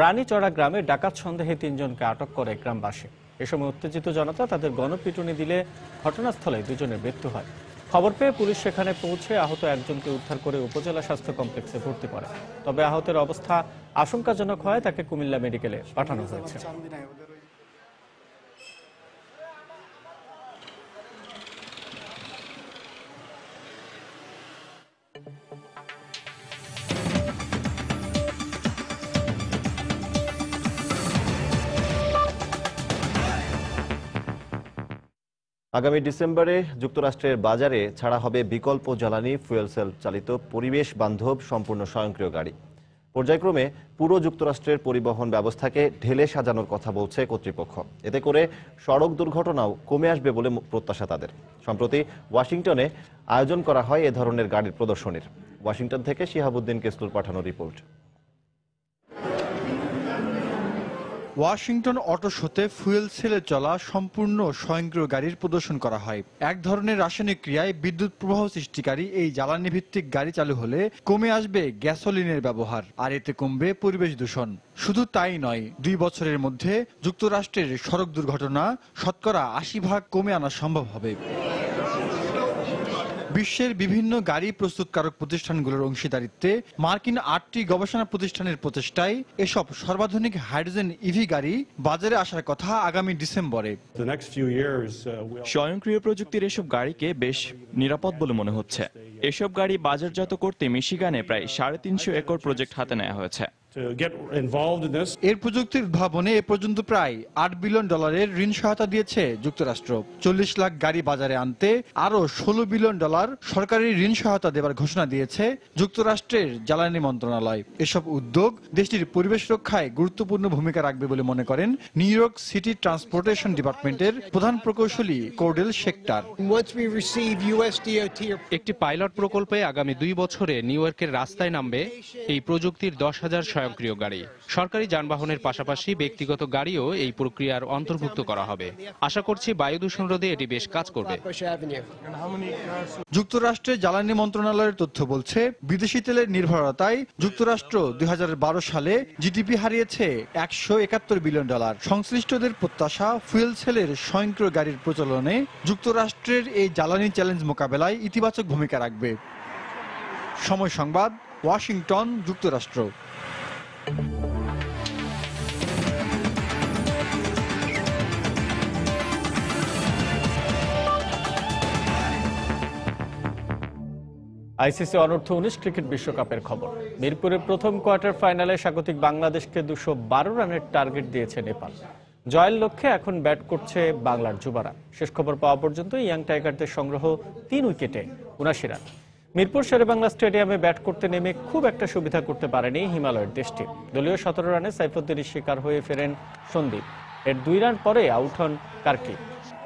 রানীচড়া গ্রামে ডাকাত সন্দেহে 3 জনকে আটক করে গ্রামবাসী। এ সময় উত্তেজিত জনতা তাদের গণপিটুনি দিলে ঘটনাস্থলে 2 জনের মৃত্যু হয়। খবর পেয়ে পুলিশ সেখানে পৌঁছে আহত 1 জনকে উদ্ধার করে উপজেলা স্বাস্থ্য কমপ্লেক্সে ভর্তি করে। তবে আহতের অবস্থা আশঙ্কাজনক হয় তাকে কুমিল্লা মেডিকেলে পাঠানো হয়েছে। আগামী ডিসেম্বরে যুক্তরাষ্ট্রের বাজারে ছাড়া হবে বিকল্প জ্বালানি ফুয়েল সেল চালিত পরিবেশ বান্ধব সম্পূর্ণ স্বয়ংক্রিয় গাড়ি। পর্যায়ক্রমে পুরো যুক্তরাষ্ট্রের পরিবহন ব্যবস্থাকে ঢেলে সাজানোর কথা বলছে কর্তৃপক্ষ। এতে করে সড়ক দুর্ঘটনাও কমে আসবে বলে প্রত্যাশা তাদের। সম্প্রতি ওয়াশিংটনে আয়োজন করা হয় এ ধরনের গাড়ির প্রদর্শনীর। ওয়াশিংটন থেকে শিহাবুদ্দিন কেসলুর পাঠানো রিপোর্ট। ওয়াশিংটন অটো শোতে ফুয়েল সেলে চলা সম্পূর্ণ স্বয়ংক্রিয় গাড়ির প্রদর্শন করা হয়। এক ধরনের রাসায়নিক ক্রিয়ায় বিদ্যুৎ প্রবাহ সৃষ্টিকারী এই জ্বালানি ভিত্তিক গাড়ি চালু হলে কমে আসবে গ্যাসোলিনের ব্যবহার, আর এতে কমবে পরিবেশ দূষণ। শুধু তাই নয়, 2 বছরের মধ্যে যুক্তরাষ্ট্রের সড়ক দুর্ঘটনা শতকরা 80% কমে আনা সম্ভব হবে। বিশ্বের বিভিন্ন গাড়ি প্রস্তুতকারক প্রতিষ্ঠানগুলোর অংশীদারিত্বে মার্কিন 8টি গবেষণা প্রতিষ্ঠানের প্রচেষ্টায় এসব সর্বাধুনিক হাইড্রোজেন ইভি গাড়ি বাজারে আসার কথা আগামী ডিসেম্বরে। স্বয়ংক্রিয় প্রযুক্তির এসব গাড়িকে বেশ নিরাপদ বলে মনে হচ্ছে। এসব গাড়ি বাজারজাত করতে মিশিগানে প্রায় 350 একর প্রজেক্ট হাতে নেওয়া হয়েছে। এর প্রযুক্তির উদ্ভাবনে এ পর্যন্ত প্রায় $8 বিলিয়ন ঋণ সহায়তা দিয়েছে যুক্তরাষ্ট্র। 40 লাখ গাড়ি বাজারে আনতে আরো $16 বিলিয়ন সরকারি ঋণ সহায়তা দেবার ঘোষণা দিয়েছে যুক্তরাষ্ট্রের জ্বালানি মন্ত্রণালয়। এসব উদ্যোগ দেশটির পরিবেশ রক্ষায় গুরুত্বপূর্ণ ভূমিকা রাখবে বলে মনে করেন নিউ ইয়র্ক সিটি ট্রান্সপোর্টেশন ডিপার্টমেন্টের প্রধান প্রকৌশলী কোর্ডেল শেক্টার। একটি পাইলট প্রকল্পে আগামী 2 বছরে নিউ ইয়র্কের রাস্তায় নামবে এই প্রযুক্তির 10,000 স্বয়ংক্রিয় গাড়ি। সরকারি যানবাহনের পাশাপাশি ব্যক্তিগত গাড়িও এই প্রক্রিয়ার অন্তর্ভুক্ত করা হবে। আশা করছি বায়ু দূষণ রোধে এটি বেশ কাজ করবে। যুক্তরাষ্ট্রের জ্বালানি মন্ত্রণালয়ের তথ্য বলছে, বিদেশি তেলের নির্ভরতায় যুক্তরাষ্ট্র 2012 সালে জিডিপি হারিয়েছে $171 বিলিয়ন। সংশ্লিষ্টদের প্রত্যাশা, ফুয়েল সেলের স্বয়ংক্রিয় গাড়ির প্রচলনে যুক্তরাষ্ট্রের এই জ্বালানি চ্যালেঞ্জ মোকাবেলায় ইতিবাচক ভূমিকা রাখবে। সময় সংবাদ, ওয়াশিংটন, যুক্তরাষ্ট্র। আইসিসি অনূর্ধ্ব-19 ক্রিকেট বিশ্বকাপের খবর। মিরপুরে প্রথম কোয়ার্টার ফাইনালে স্বাগতিক বাংলাদেশকে 212 রানের টার্গেট দিয়েছে নেপাল। জয়ের লক্ষ্যে এখন ব্যাট করছে বাংলার যুবারা। শেষ খবর পাওয়া পর্যন্ত ইয়াং টাইগারদের সংগ্রহ 3 উইকেটে 79 রান। মিরপুর শেরেবাংলা স্টেডিয়ামে ব্যাট করতে নেমে খুব একটা সুবিধা করতে পারেনি হিমালয়ের দেশটি। দলীয় 17 রানে সাইফুদ্দিনের শিকার হয়ে ফেরেন সন্দীপ। এর 2 রান পরে আউট হন কার্কি।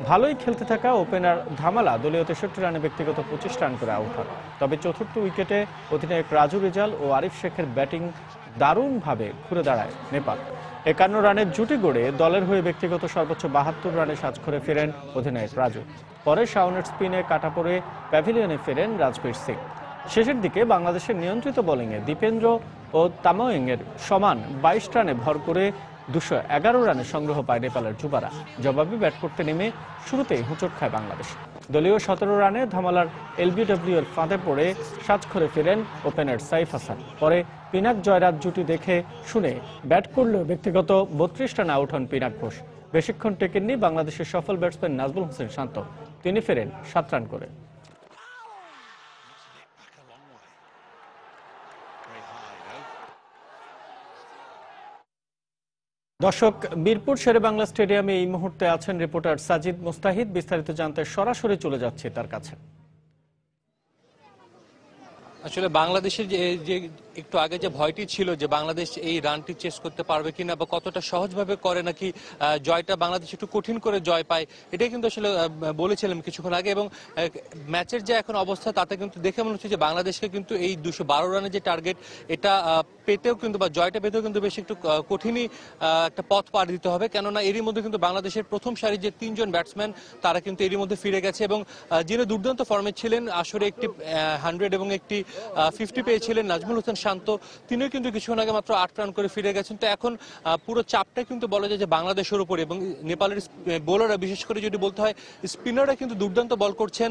ভালোই খেলতে থাকা ওপেনার ধামালা দলীয় 63 রানে ব্যক্তিগত 25 রান করে আউট হন। তবে চতুর্থ উইকেটে অধিনায়ক রাজু রেজাল ও আরিফ শেখের ব্যাটিং দারুণভাবে ঘুরে দাঁড়ায় নেপাল। 51 রানের জুটি গড়ে দলের হয়ে ব্যক্তিগত সর্বোচ্চ 72 রানে সাজঘরে ফেরেন অধিনায়ক রাজু। পরে শাওনের স্পিনে কাটা পড়ে প্যাভিলিয়নে ফেরেন রাজবীর সিং। শেষের দিকে বাংলাদেশের নিয়ন্ত্রিত বোলিংয়ে দীপেন্দ্র ও তামাওয়েং এর সমান 22 রানে ভর করে 211 রানে সংগ্রহ পায় নেপালের যুবারা। জবাবে ব্যাট করতে নেমে শুরুতেই হোঁচট খায় বাংলাদেশ। দলীয় 17 রানে ধামালার এলবিডব্লিউ এর ফাঁদে পড়ে সাজঘরে ফেরেন ওপেনার সাইফ হাসান। পরে পিনাক জয়রাজ জুটি দেখে শুনে ব্যাট করলেও ব্যক্তিগত 32 রানে আউট হন পিনাক ঘোষ। বেশিক্ষণ টেকেননি বাংলাদেশের সফল ব্যাটসম্যান নাজমুল হোসেন শান্ত। তিনি ফেরেন 7 রান করে। দর্শক, মিরপুর শেরেবাংলা স্টেডিয়ামে এই মুহূর্তে আছেন রিপোর্টার সাজিদ মুস্তাহিদ। বিস্তারিত জানতে সরাসরি চলে যাচ্ছে তার কাছে। আসলে বাংলাদেশের যে একটু আগে যে ভয়টি ছিল যে বাংলাদেশ এই রানটি চেস করতে পারবে কিনা বা কতটা সহজভাবে করে নাকি জয়টা বাংলাদেশ একটু কঠিন করে জয় পায়, এটাই কিন্তু আসলে বলেছিলাম কিছুক্ষণ আগে। এবং ম্যাচের যে এখন অবস্থা তাতে কিন্তু দেখে মনে হচ্ছে যে বাংলাদেশকে কিন্তু এই 212 রানের যে টার্গেট এটা পেতেও কিন্তু বা জয়টা পেতেও কিন্তু বেশ একটু কঠিনই একটা পথ পাড়ি দিতে হবে। কেননা এরই মধ্যে কিন্তু বাংলাদেশের প্রথম সারির যে 3 জন ব্যাটসম্যান তারা কিন্তু এরই মধ্যে ফিরে গেছে এবং যিনি দুর্দান্ত ফর্মে ছিলেন, আসরে একটি 100 এবং একটি 50 পেয়েছিলেন নাজমুল হোসেন শান্ত, তিনিও কিন্তু কিছুক্ষণ আগে মাত্র 8 রান করে ফিরে গেছেন। তো এখন পুরো চাপটা কিন্তু বলা যায় যে বাংলাদেশের উপরে এবং নেপালের বোলাররা, বিশেষ করে যদি বলতে হয় স্পিনাররা কিন্তু দুর্দান্ত বল করছেন।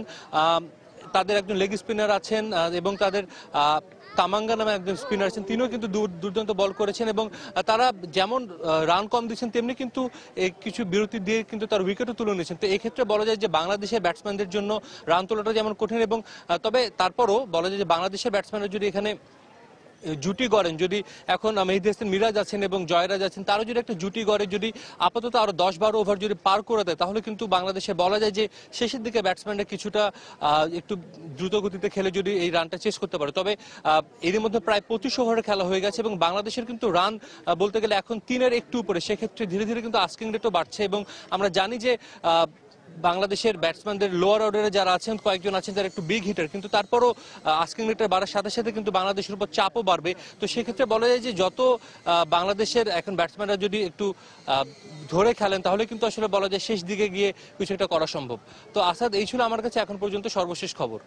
তাদের একজন লেগ স্পিনার আছেন এবং তাদের তামাঙ্গা নামে একজন স্পিনার আছেন, তিনিও কিন্তু দুর্দান্ত বল করেছেন এবং তারা যেমন রান কম দিচ্ছেন তেমনি কিন্তু কিছু বিরতি দিয়ে কিন্তু তার উইকেটও তুলে নিয়েছেন। তো এই ক্ষেত্রে বলা যায় যে বাংলাদেশের ব্যাটসম্যানদের জন্য রান তোলাটা যেমন কঠিন এবং তবে তারপরও বলা যায় যে বাংলাদেশের ব্যাটসম্যানরা যদি এখানে জুটি গড়েন, যদি এখন মেহেদী হাসান মিরাজ আছেন এবং জয়রাজ আছেন, তারও যদি একটা জুটি গড়ে যদি আপাতত আরো 10-12 ওভার যদি পার করে দেয় তাহলে কিন্তু বাংলাদেশে বলা যায় যে শেষের দিকে ব্যাটসম্যানরা কিছুটা একটু দ্রুত গতিতে খেলে যদি এই রানটা চেস করতে পারে। তবে এর মধ্যে প্রায় 25 ওভারের খেলা হয়ে গেছে এবং বাংলাদেশের কিন্তু রান বলতে গেলে এখন 3-এর একটু উপরে, সেক্ষেত্রে ধীরে ধীরে কিন্তু আস্কিং রেটও বাড়ছে এবং আমরা জানি যে বাংলাদেশের ব্যাটসম্যানদের লোয়ার অর্ডারে যারা আছেন কয়েকজন আছেন যারা একটু বিগ হিটার, কিন্তু তারপরও আস্কিং রেটের বাড়ার সাথে সাথে কিন্তু বাংলাদেশের উপর চাপও বাড়বে। তো সেক্ষেত্রে বলা যায় যে যত বাংলাদেশের এখন ব্যাটসম্যানরা যদি একটু ধরে খেলেন তাহলে কিন্তু আসলে বলা যায় শেষ দিকে গিয়ে কিছু একটা করা সম্ভব। তো আসাদ, এই ছিল আমার কাছে এখন পর্যন্ত সর্বশেষ খবর।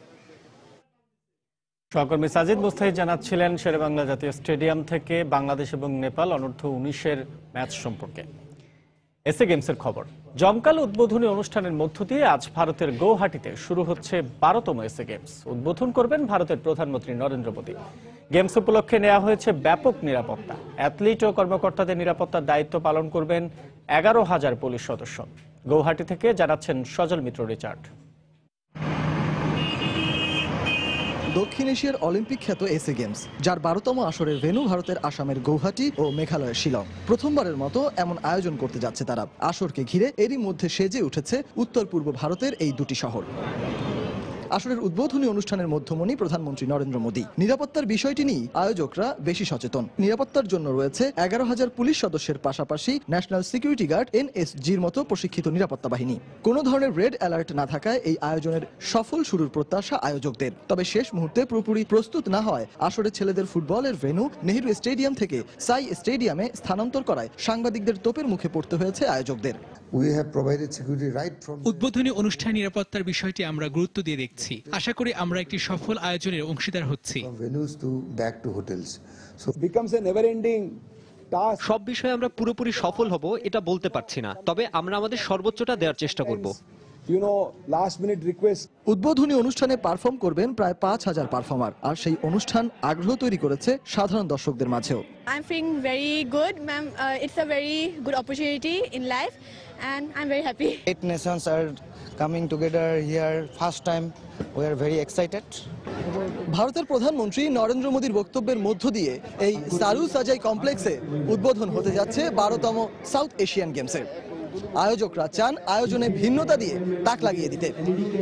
সহকর্মী সাজিদ মুস্তাহিদ জানাচ্ছিলেন শেরেবাংলা জাতীয় স্টেডিয়াম থেকে বাংলাদেশ এবং নেপাল অনূর্ধ্ব-19 ম্যাচ সম্পর্কে। এসএ গেমসের খবর। জমকাল উদ্বোধনী অনুষ্ঠানের মধ্য দিয়ে আজ ভারতের গৌহাটিতে শুরু হচ্ছে 12তম এসএ গেমস। উদ্বোধন করবেন ভারতের প্রধানমন্ত্রী নরেন্দ্র মোদী। গেমস উপলক্ষে নেওয়া হয়েছে ব্যাপক নিরাপত্তা। অ্যাথলিট ও কর্মকর্তাদের নিরাপত্তার দায়িত্ব পালন করবেন 11,000 পুলিশ সদস্য। গৌহাটি থেকে জানাচ্ছেন সজল মিত্র রিচার্ড। দক্ষিণ এশিয়ার অলিম্পিক খ্যাত এসএ গেমস, যার 12তম আসরের ভেন্যু ভারতের আসামের গৌহাটি ও মেঘালয়ের শিলং। প্রথমবারের মতো এমন আয়োজন করতে যাচ্ছে তারা। আসরকে ঘিরে এরই মধ্যে সেজে উঠেছে উত্তর পূর্ব ভারতের এই দুটি শহর। আসরের উদ্বোধনী অনুষ্ঠানের মধ্যমণি প্রধানমন্ত্রী নরেন্দ্র মোদী। নিরাপত্তার বিষয়টি নিয়ে আয়োজকরা বেশি সচেতন। নিরাপত্তার জন্য রয়েছে 11,000 পুলিশ সদস্যের পাশাপাশি ন্যাশনাল সিকিউরিটি গার্ড NSGর মতো প্রশিক্ষিত নিরাপত্তা বাহিনী। কোনো ধরনের রেড অ্যালার্ট না থাকায় এই আয়োজনের সফল শুরুর প্রত্যাশা আয়োজকদের। তবে শেষ মুহূর্তে পুরোপুরি প্রস্তুত না হয় আসরে ছেলেদের ফুটবলের ভেন্যু নেহেরু স্টেডিয়াম থেকে সাই স্টেডিয়ামে স্থানান্তর করায় সাংবাদিকদের তোপের মুখে পড়তে হয়েছে আয়োজকদের। উদ্বোধনী অনুষ্ঠান নিরাপত্তার বিষয়টি আমরা গুরুত্ব দিয়ে দেখছি। আশা করি আমরা একটি সফল আয়োজনের অংশীদার হচ্ছি। সব বিষয়ে আমরা পুরোপুরি সফল হব এটা বলতে পারছি না, তবে আমরা আমাদের সর্বোচ্চটা দেওয়ার চেষ্টা করব। উদ্বোধনী অনুষ্ঠানে পারফর্ম করবেন প্রায় 5,000 পারফর্মার, আর সেই অনুষ্ঠান আগ্রহ তৈরি করেছে সাধারণ দর্শকদের মাঝেও। I'm feeling very good, ma'am. It's a very good opportunity in life, and I'm very happy. 8 nations are coming together here first time. We are very excited. ভারতের প্রধানমন্ত্রী নরেন্দ্র মোদীর বক্তব্যের মধ্য দিয়ে এই সারু সাজাই কমপ্লেক্সে উদ্বোধন হতে যাচ্ছে 12তম সাউথ এশিয়ান গেমসের। আয়োজকরা চান আয়োজনে ভিন্নতা দিয়ে তাক লাগিয়ে দিতে।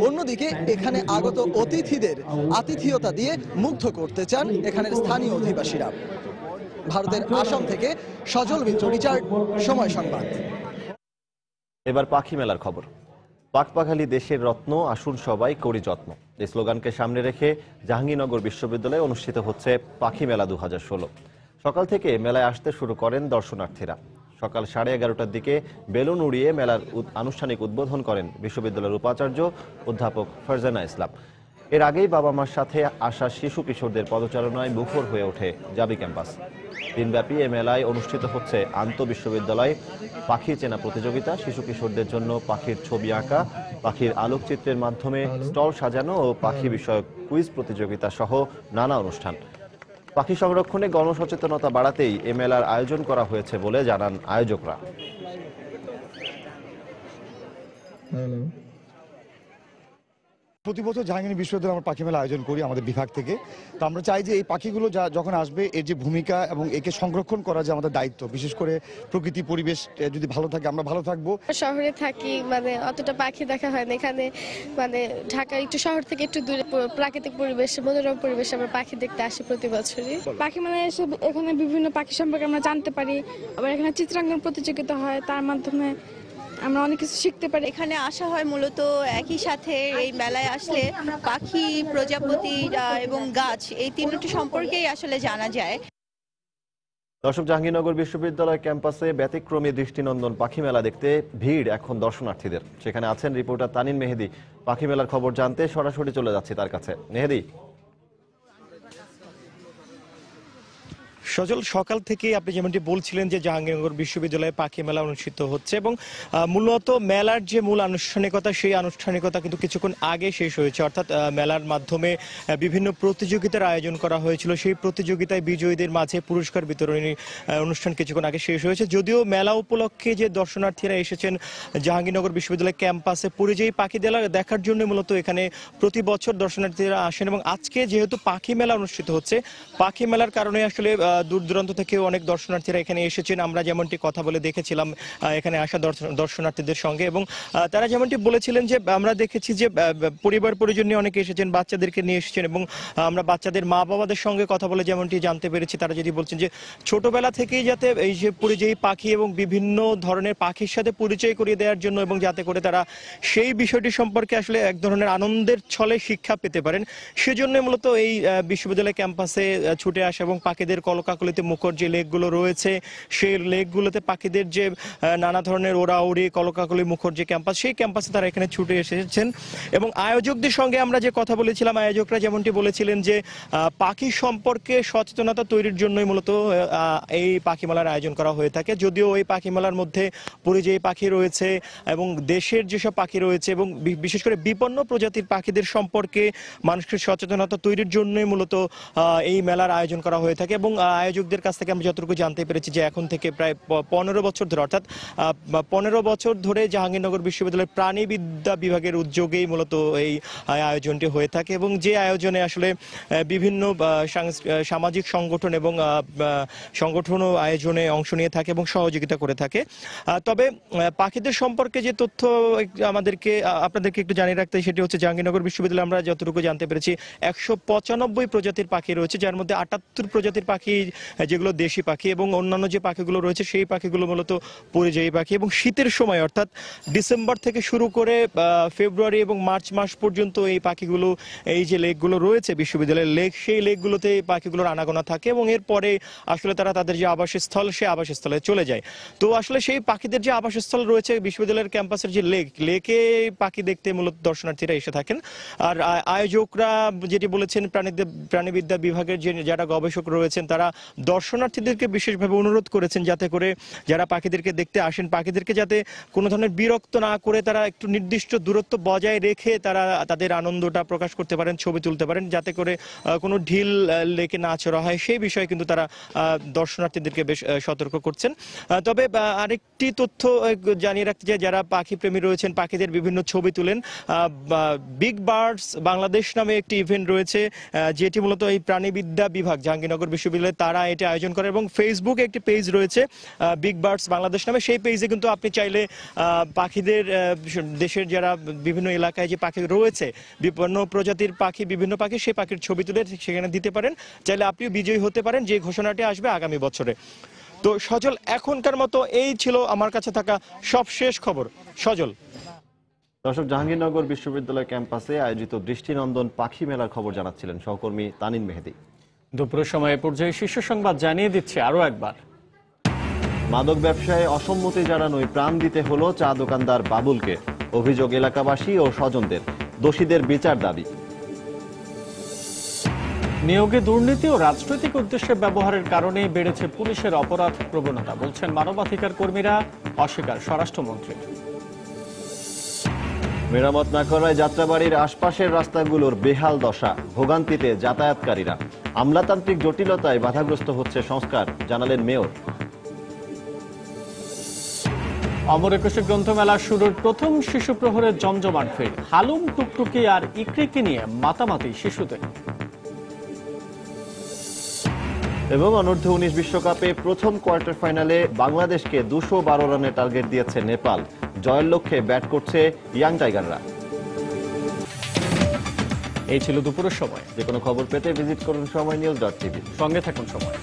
অন্যদিকে এখানে আগত অতিথিদের আতিথেয়তা দিয়ে মুগ্ধ করতে চান এখানের স্থানীয় অধিবাসীরা। ভারতের আসাম থেকে সজল মিত্র, রিচার্ড, সময় সংবাদ। এবার পাখি মেলার খবর। পাখপাখালি দেশের রত্ন, আসুন সবাই করি যত্ন, এই স্লোগানকে সামনে রেখে জাহাঙ্গীরনগর বিশ্ববিদ্যালয়ে অনুষ্ঠিত হচ্ছে পাখি মেলা 2016। সকাল থেকে মেলায় আসতে শুরু করেন দর্শনার্থীরা। সকাল 11:30টার দিকে বেলুন উড়িয়ে মেলার আনুষ্ঠানিক উদ্বোধন করেন বিশ্ববিদ্যালয়ের উপাচার্য অধ্যাপক ফারজানা ইসলাম। এর আগেই বাবা মার সাথে আসা শিশু কিশোরদের পদচারণায় মুখর হয়ে ওঠে জাবি ক্যাম্পাস। দিনব্যাপী এ মেলায় অনুষ্ঠিত হচ্ছে আন্তঃবিশ্ববিদ্যালয় পাখি চেনা প্রতিযোগিতা, শিশু কিশোরদের জন্য পাখির ছবি আঁকা, পাখির আলোকচিত্রের মাধ্যমে স্টল সাজানো ও পাখি বিষয়ক কুইজ প্রতিযোগিতা সহ নানা অনুষ্ঠান। পাখি সংরক্ষণে গণসচেতনতা বাড়াতেই এ মেলার আয়োজন করা হয়েছে বলে জানান আয়োজকরা। প্রতি বছর জাহাঙ্গীরনগর বিশ্ববিদ্যালয়ে আমরা পাখি মেলা আয়োজন করি আমাদের বিভাগ থেকে। তো আমরা চাই যে এই পাখিগুলো যখন আসবে এর যে ভূমিকা এবং একে সংরক্ষণ করা যে আমাদের দায়িত্ব, বিশেষ করে প্রকৃতি পরিবেশ যদি ভালো থাকে আমরা ভালো থাকবো। শহরে থাকি, মানে অতটা পাখি দেখা হয় না। এখানে মানে ঢাকা একটু শহর থেকে একটু দূরে প্রাকৃতিক পরিবেশ, মনোরম পরিবেশে আমরা পাখি দেখতে আসি প্রতি বছরই। পাখি মেলায় এসে এখানে বিভিন্ন পাখি সম্পর্কে আমরা জানতে পারি। আবার এখানে চিত্রাঙ্কন প্রতিযোগিতা হয়, তার মাধ্যমে আমরা অনেক কিছু শিখতে পারি। এখানে আসা হয় মূলত একই সাথে এই মেলায় আসলে পাখি, প্রজাপতি এবং গাছ এই তিনটি সম্পর্কেই আসলে জানা যায়। দর্শক, জাহাঙ্গীরনগর বিশ্ববিদ্যালয় ক্যাম্পাসে ব্যতিক্রমী দৃষ্টিনন্দন পাখি মেলা দেখতে ভিড় এখন দর্শনার্থীদের। সেখানে আছেন রিপোর্টার তানিন মেহেদি। পাখি মেলার খবর জানতে সরাসরি চলে যাচ্ছি তার কাছে। মেহেদি। সজল, সকাল থেকে আপনি যেমনটি বলছিলেন যে জাহাঙ্গীরনগর বিশ্ববিদ্যালয়ে পাখি মেলা অনুষ্ঠিত হচ্ছে এবং মূলত মেলার যে মূল আনুষ্ঠানিকতা সেই আনুষ্ঠানিকতা কিন্তু কিছুক্ষণ আগে শেষ হয়েছে। অর্থাৎ মেলার মাধ্যমে বিভিন্ন প্রতিযোগিতার আয়োজন করা হয়েছিল, সেই প্রতিযোগিতায় বিজয়ীদের মাঝে পুরস্কার বিতরণী অনুষ্ঠান কিছুক্ষণ আগে শেষ হয়েছে। যদিও মেলা উপলক্ষে যে দর্শনার্থীরা এসেছেন জাহাঙ্গীরনগর বিশ্ববিদ্যালয় ক্যাম্পাসে পরিযায়ী পাখি দেখার জন্য মূলত এখানে প্রতি বছর দর্শনার্থীরা আসেন এবং আজকে যেহেতু পাখি মেলা অনুষ্ঠিত হচ্ছে, পাখি মেলার কারণে আসলে দূর দূরান্ত থেকে অনেক দর্শনার্থীরা এখানে এসেছেন। আমরা যেমনটি কথা বলে দেখেছিলাম এখানে আসা দর্শনার্থীদের সঙ্গে এবং তারা যেমনটি বলেছিলেন যে আমরা দেখেছি যে পরিবার পরিজন নিয়ে অনেকে এসেছেন, বাচ্চাদেরকে নিয়ে এসেছেন এবং আমরা বাচ্চাদের মা বাবাদের সঙ্গে কথা বলে যেমনটি জানতে পেরেছি তারা যদি বলছেন যে ছোটবেলা থেকেই যাতে এই যে পরিযায়ী পাখি এবং বিভিন্ন ধরনের পাখির সাথে পরিচয় করিয়ে দেওয়ার জন্য এবং যাতে করে তারা সেই বিষয়টি সম্পর্কে আসলে এক ধরনের আনন্দের ছলে শিক্ষা পেতে পারেন, সেজন্য মূলত এই বিশ্ববিদ্যালয় ক্যাম্পাসে ছুটে আসা এবং পাখিদের কলকাকলিতে মুখর যে লেকগুলো রয়েছে সেই লেকগুলোতে পাখিদের যে নানা ধরনের ওড়াউড়ি কলকাকলি মুখর যে ক্যাম্পাস, সেই ক্যাম্পাসে তারা এখানে ছুটে এসেছেন। এবং আয়োজকদের সঙ্গে আমরা যে কথা বলেছিলাম, আয়োজকরা যেমনটি বলেছিলেন যে পাখি সম্পর্কে সচেতনতা তৈরির জন্যই মূলত এই পাখি মেলার আয়োজন করা হয়ে থাকে। যদিও এই পাখি মেলার মধ্যে পরিযায়ী পাখি রয়েছে এবং দেশের যেসব পাখি রয়েছে এবং বিশেষ করে বিপন্ন প্রজাতির পাখিদের সম্পর্কে মানুষের সচেতনতা তৈরির জন্যই মূলত এই মেলার আয়োজন করা হয়ে থাকে। এবং আয়োজকদের কাছ থেকে আমরা যতটুকু জানতে পেরেছি যে এখন থেকে প্রায় 15 বছর ধরে, অর্থাৎ 15 বছর ধরে জাহাঙ্গীরনগর বিশ্ববিদ্যালয়ের প্রাণীবিদ্যা বিভাগের উদ্যোগেই মূলত এই আয়োজনটি হয়ে থাকে, এবং যে আয়োজনে আসলে বিভিন্ন সামাজিক সংগঠন এবং সংগঠনও আয়োজনে অংশ নিয়ে থাকে এবং সহযোগিতা করে থাকে। তবে পাখিদের সম্পর্কে যে তথ্য আপনাদেরকে একটু জানিয়ে রাখতে, সেটি হচ্ছে জাহাঙ্গীরনগর বিশ্ববিদ্যালয়ে আমরা যতটুকু জানতে পেরেছি 195 প্রজাতির পাখি রয়েছে, যার মধ্যে 78 প্রজাতির পাখি যেগুলো দেশি পাখি, এবং অন্যান্য যে পাখিগুলো রয়েছে সেই পাখিগুলো মূলত পরিযায়ী পাখি। এবং শীতের সময় অর্থাৎ ডিসেম্বর থেকে শুরু করে ফেব্রুয়ারি এবং মার্চ মাস পর্যন্ত এই পাখিগুলো, এই যে লেকগুলো রয়েছে বিশ্ববিদ্যালয়ের লেক, সেই লেকগুলোতে পাখিগুলোর আনাগোনা থাকে, এবং এরপরে আসলে তারা তাদের যে আবাসস্থল সেই আবাসস্থলে চলে যায়। তো আসলে সেই পাখিদের যে আবাসস্থল রয়েছে বিশ্ববিদ্যালয়ের ক্যাম্পাসের যে লেকে পাখি দেখতে মূলত দর্শনার্থীরা এসে থাকেন। আর আয়োজকরা যেটি বলেছেন, প্রাণীবিদ্যা বিভাগের যে যারা গবেষক রয়েছেন তারা দর্শনার্থীদেরকে বিশেষভাবে অনুরোধ করেছেন যাতে করে যারা পাখিদেরকে দেখতে আসেন পাখিদেরকে যাতে কোনো ধরনের বিরক্ত না করে তারা একটু নির্দিষ্ট দূরত্ব বজায় রেখে তারা তাদের আনন্দটা প্রকাশ করতে পারেন, ছবি তুলতে পারেন, যাতে করে কোনো ঢিল লেকে না ছড়া হয় সেই বিষয়ে কিন্তু তারা দর্শনার্থীদেরকে বেশ সতর্ক করছেন। তবে আরেকটি তথ্য জানিয়ে রাখতে চাই, যারা পাখি প্রেমী রয়েছেন পাখিদের বিভিন্ন ছবি তুলেন, বিগ বার্ডস বাংলাদেশ নামে একটি ইভেন্ট রয়েছে যেটি মূলত এই প্রাণীবিদ্যা বিভাগ জাহাঙ্গীরনগর বিশ্ববিদ্যালয়ে তারা এটি আয়োজন করে, এবং ফেসবুকে একটি পেজ রয়েছে বিগ বার্ডস বাংলাদেশ নামে। সেই পেজে কিন্তু আপনি চাইলে পাখিদের দেশের যারা বিভিন্ন এলাকায় যে পাখি রয়েছে বিভিন্ন প্রজাতির পাখি, বিভিন্ন পাখি, সেই পাখির ছবি তুলে সেখানে দিতে পারেন। চাইলে আপনিও বিজয়ী হতে পারেন, যে ঘোষণাটি আসবে আগামী বছরে। তো সজল, এখনকার মতো এই ছিল আমার কাছে থাকা সবশেষ খবর। সজল। দর্শক, জাহাঙ্গীরনগর বিশ্ববিদ্যালয় ক্যাম্পাসে আয়োজিত দৃষ্টিনন্দন পাখি মেলার খবর জানাচ্ছিলেন সহকর্মী তানিন মেহেদি। দুপুরের সময় এ পর্যায়ে শীর্ষ সংবাদ জানিয়ে দিচ্ছে আরো একবার। মাদক ব্যবসায় অসম্মতি জানানোয় প্রাণ দিতে হলো চা দোকানদার বাবুলকে। অভিযোগ এলাকাবাসী ও স্বজনদের, দোষীদের বিচার দাবি। নিয়োগে দুর্নীতি ও রাজনৈতিক উদ্দেশ্যে ব্যবহারের কারণে বেড়েছে পুলিশের অপরাধ প্রবণতা, বলছেন মানবাধিকার কর্মীরা, অস্বীকার স্বরাষ্ট্রমন্ত্রী। মেরামত না করায় যাত্রাবাড়ির আশপাশের রাস্তাগুলোর বেহাল দশা, ভোগান্তিতে যাতায়াতকারীরা। আমলাতান্ত্রিক জটিলতায় বাধাগ্রস্ত হচ্ছে সংস্কার, জানালেন মেয়র। অমর একুশে গ্রন্থমেলা শুরুর প্রথম শিশু প্রহরের জমজমাট ভিড়, হালুম, টুকটুকি আর ইকরিকে নিয়ে মাতামাতি শিশুদের। এবং অনূর্ধ্ব 19 বিশ্বকাপে প্রথম কোয়ার্টার ফাইনালে বাংলাদেশকে 212 রানের টার্গেট দিয়েছে নেপাল। জয়ের লক্ষ্যে ব্যাট করছে ইয়াং টাইগাররা। এই ছিল দুপুরের সময়। যে কোনো খবর পেতে ভিজিট করুন সময়নিউজ.tv। সঙ্গে থাকুন সময়।